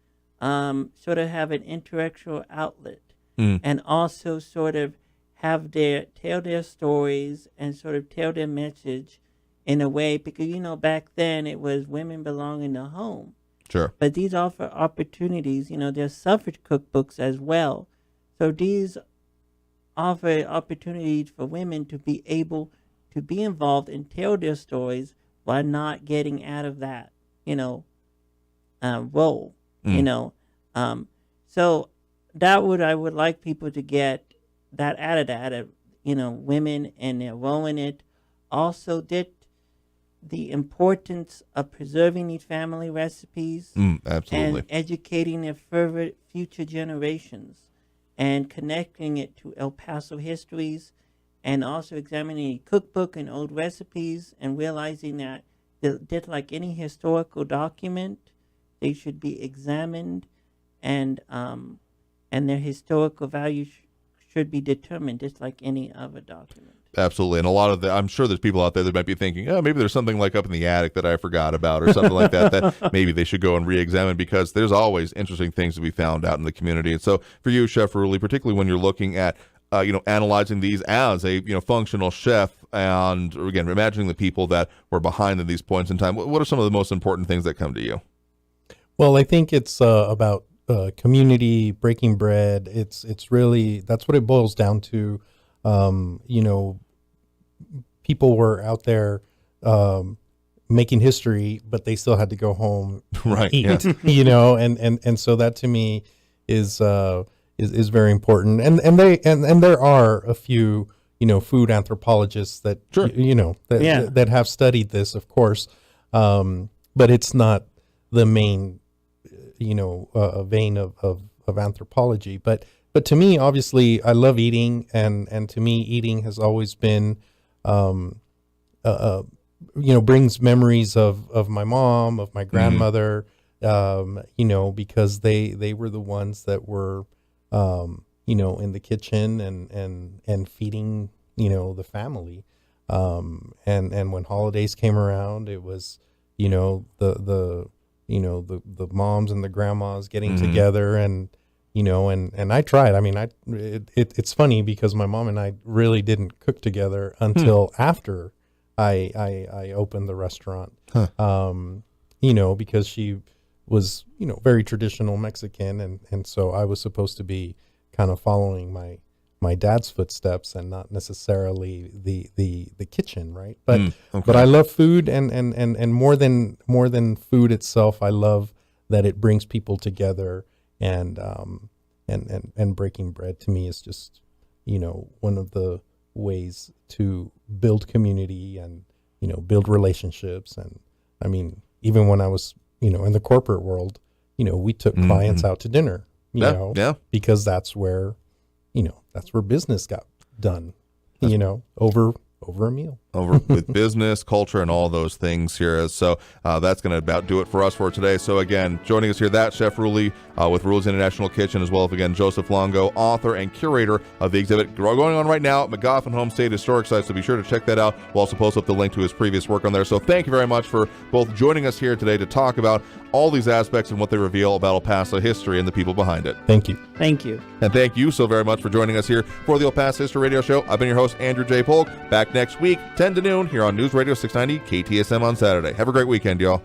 sort of have an intellectual outlet. And also sort of tell their stories and sort of tell their message in a way, because, back then it was women belong in the home. Sure. But these offer opportunities, there's suffrage cookbooks as well. So these offer opportunities for women to be able to be involved and tell their stories while not getting out of that, role, so I would like people to get that out of that, women and their role in it. Also, the importance of preserving these family recipes. Absolutely. And educating their future generations and connecting it to El Paso histories, and also examining a cookbook and old recipes and realizing that just like any historical document, they should be examined, and their historical value should be determined just like any other document. Absolutely. And a lot of I'm sure there's people out there that might be thinking, oh, maybe there's something like up in the attic that I forgot about or something like that, that maybe they should go and re-examine, because there's always interesting things to be found out in the community. And so for you, Chef Rulis, particularly when you're looking at, analyzing these as a, functional chef, and again, imagining the people that were behind at these points in time, what are some of the most important things that come to you? Well, I think it's about community, breaking bread. It's really, that's what it boils down to. People were out there making history, but they still had to go home Right, eat, yeah. and so that to me is very important. And there are a few, food anthropologists that, Sure. that have studied this, of course. But it's not the main, vein of anthropology. But to me, obviously, I love eating, and to me, eating has always been, brings memories of my mom, of my grandmother, because they were the ones that were, in the kitchen and feeding, the family. And when holidays came around, it was, the moms and the grandmas getting together, and I tried. I mean, it's funny because my mom and I really didn't cook together until after I opened the restaurant. Because she was, very traditional Mexican, and so I was supposed to be kind of following my dad's footsteps and not necessarily the kitchen, right? But Okay. but I love food, and more than food itself, I love that it brings people together, and breaking bread to me is just, one of the ways to build community and, build relationships. And I mean, even when I was, in the corporate world, we took clients out to dinner, because that's where business got done, over a meal. Over with business, culture, and all those things here. So that's going to about do it for us for today. So again, joining us here, that Chef Rulis with Rulis International Kitchen, as well as, again, Joseph Longo, author and curator of the exhibit going on right now at McGoffin Homestead Historic Site. So be sure to check that out. We'll also post up the link to his previous work on there. So thank you very much for both joining us here today to talk about all these aspects and what they reveal about El Paso history and the people behind it. Thank you. Thank you. And thank you so very much for joining us here for the El Paso History Radio Show. I've been your host, Andrew J. Polk. Back next week, 10 to noon, here on News Radio 690 KTSM on Saturday. Have a great weekend, y'all.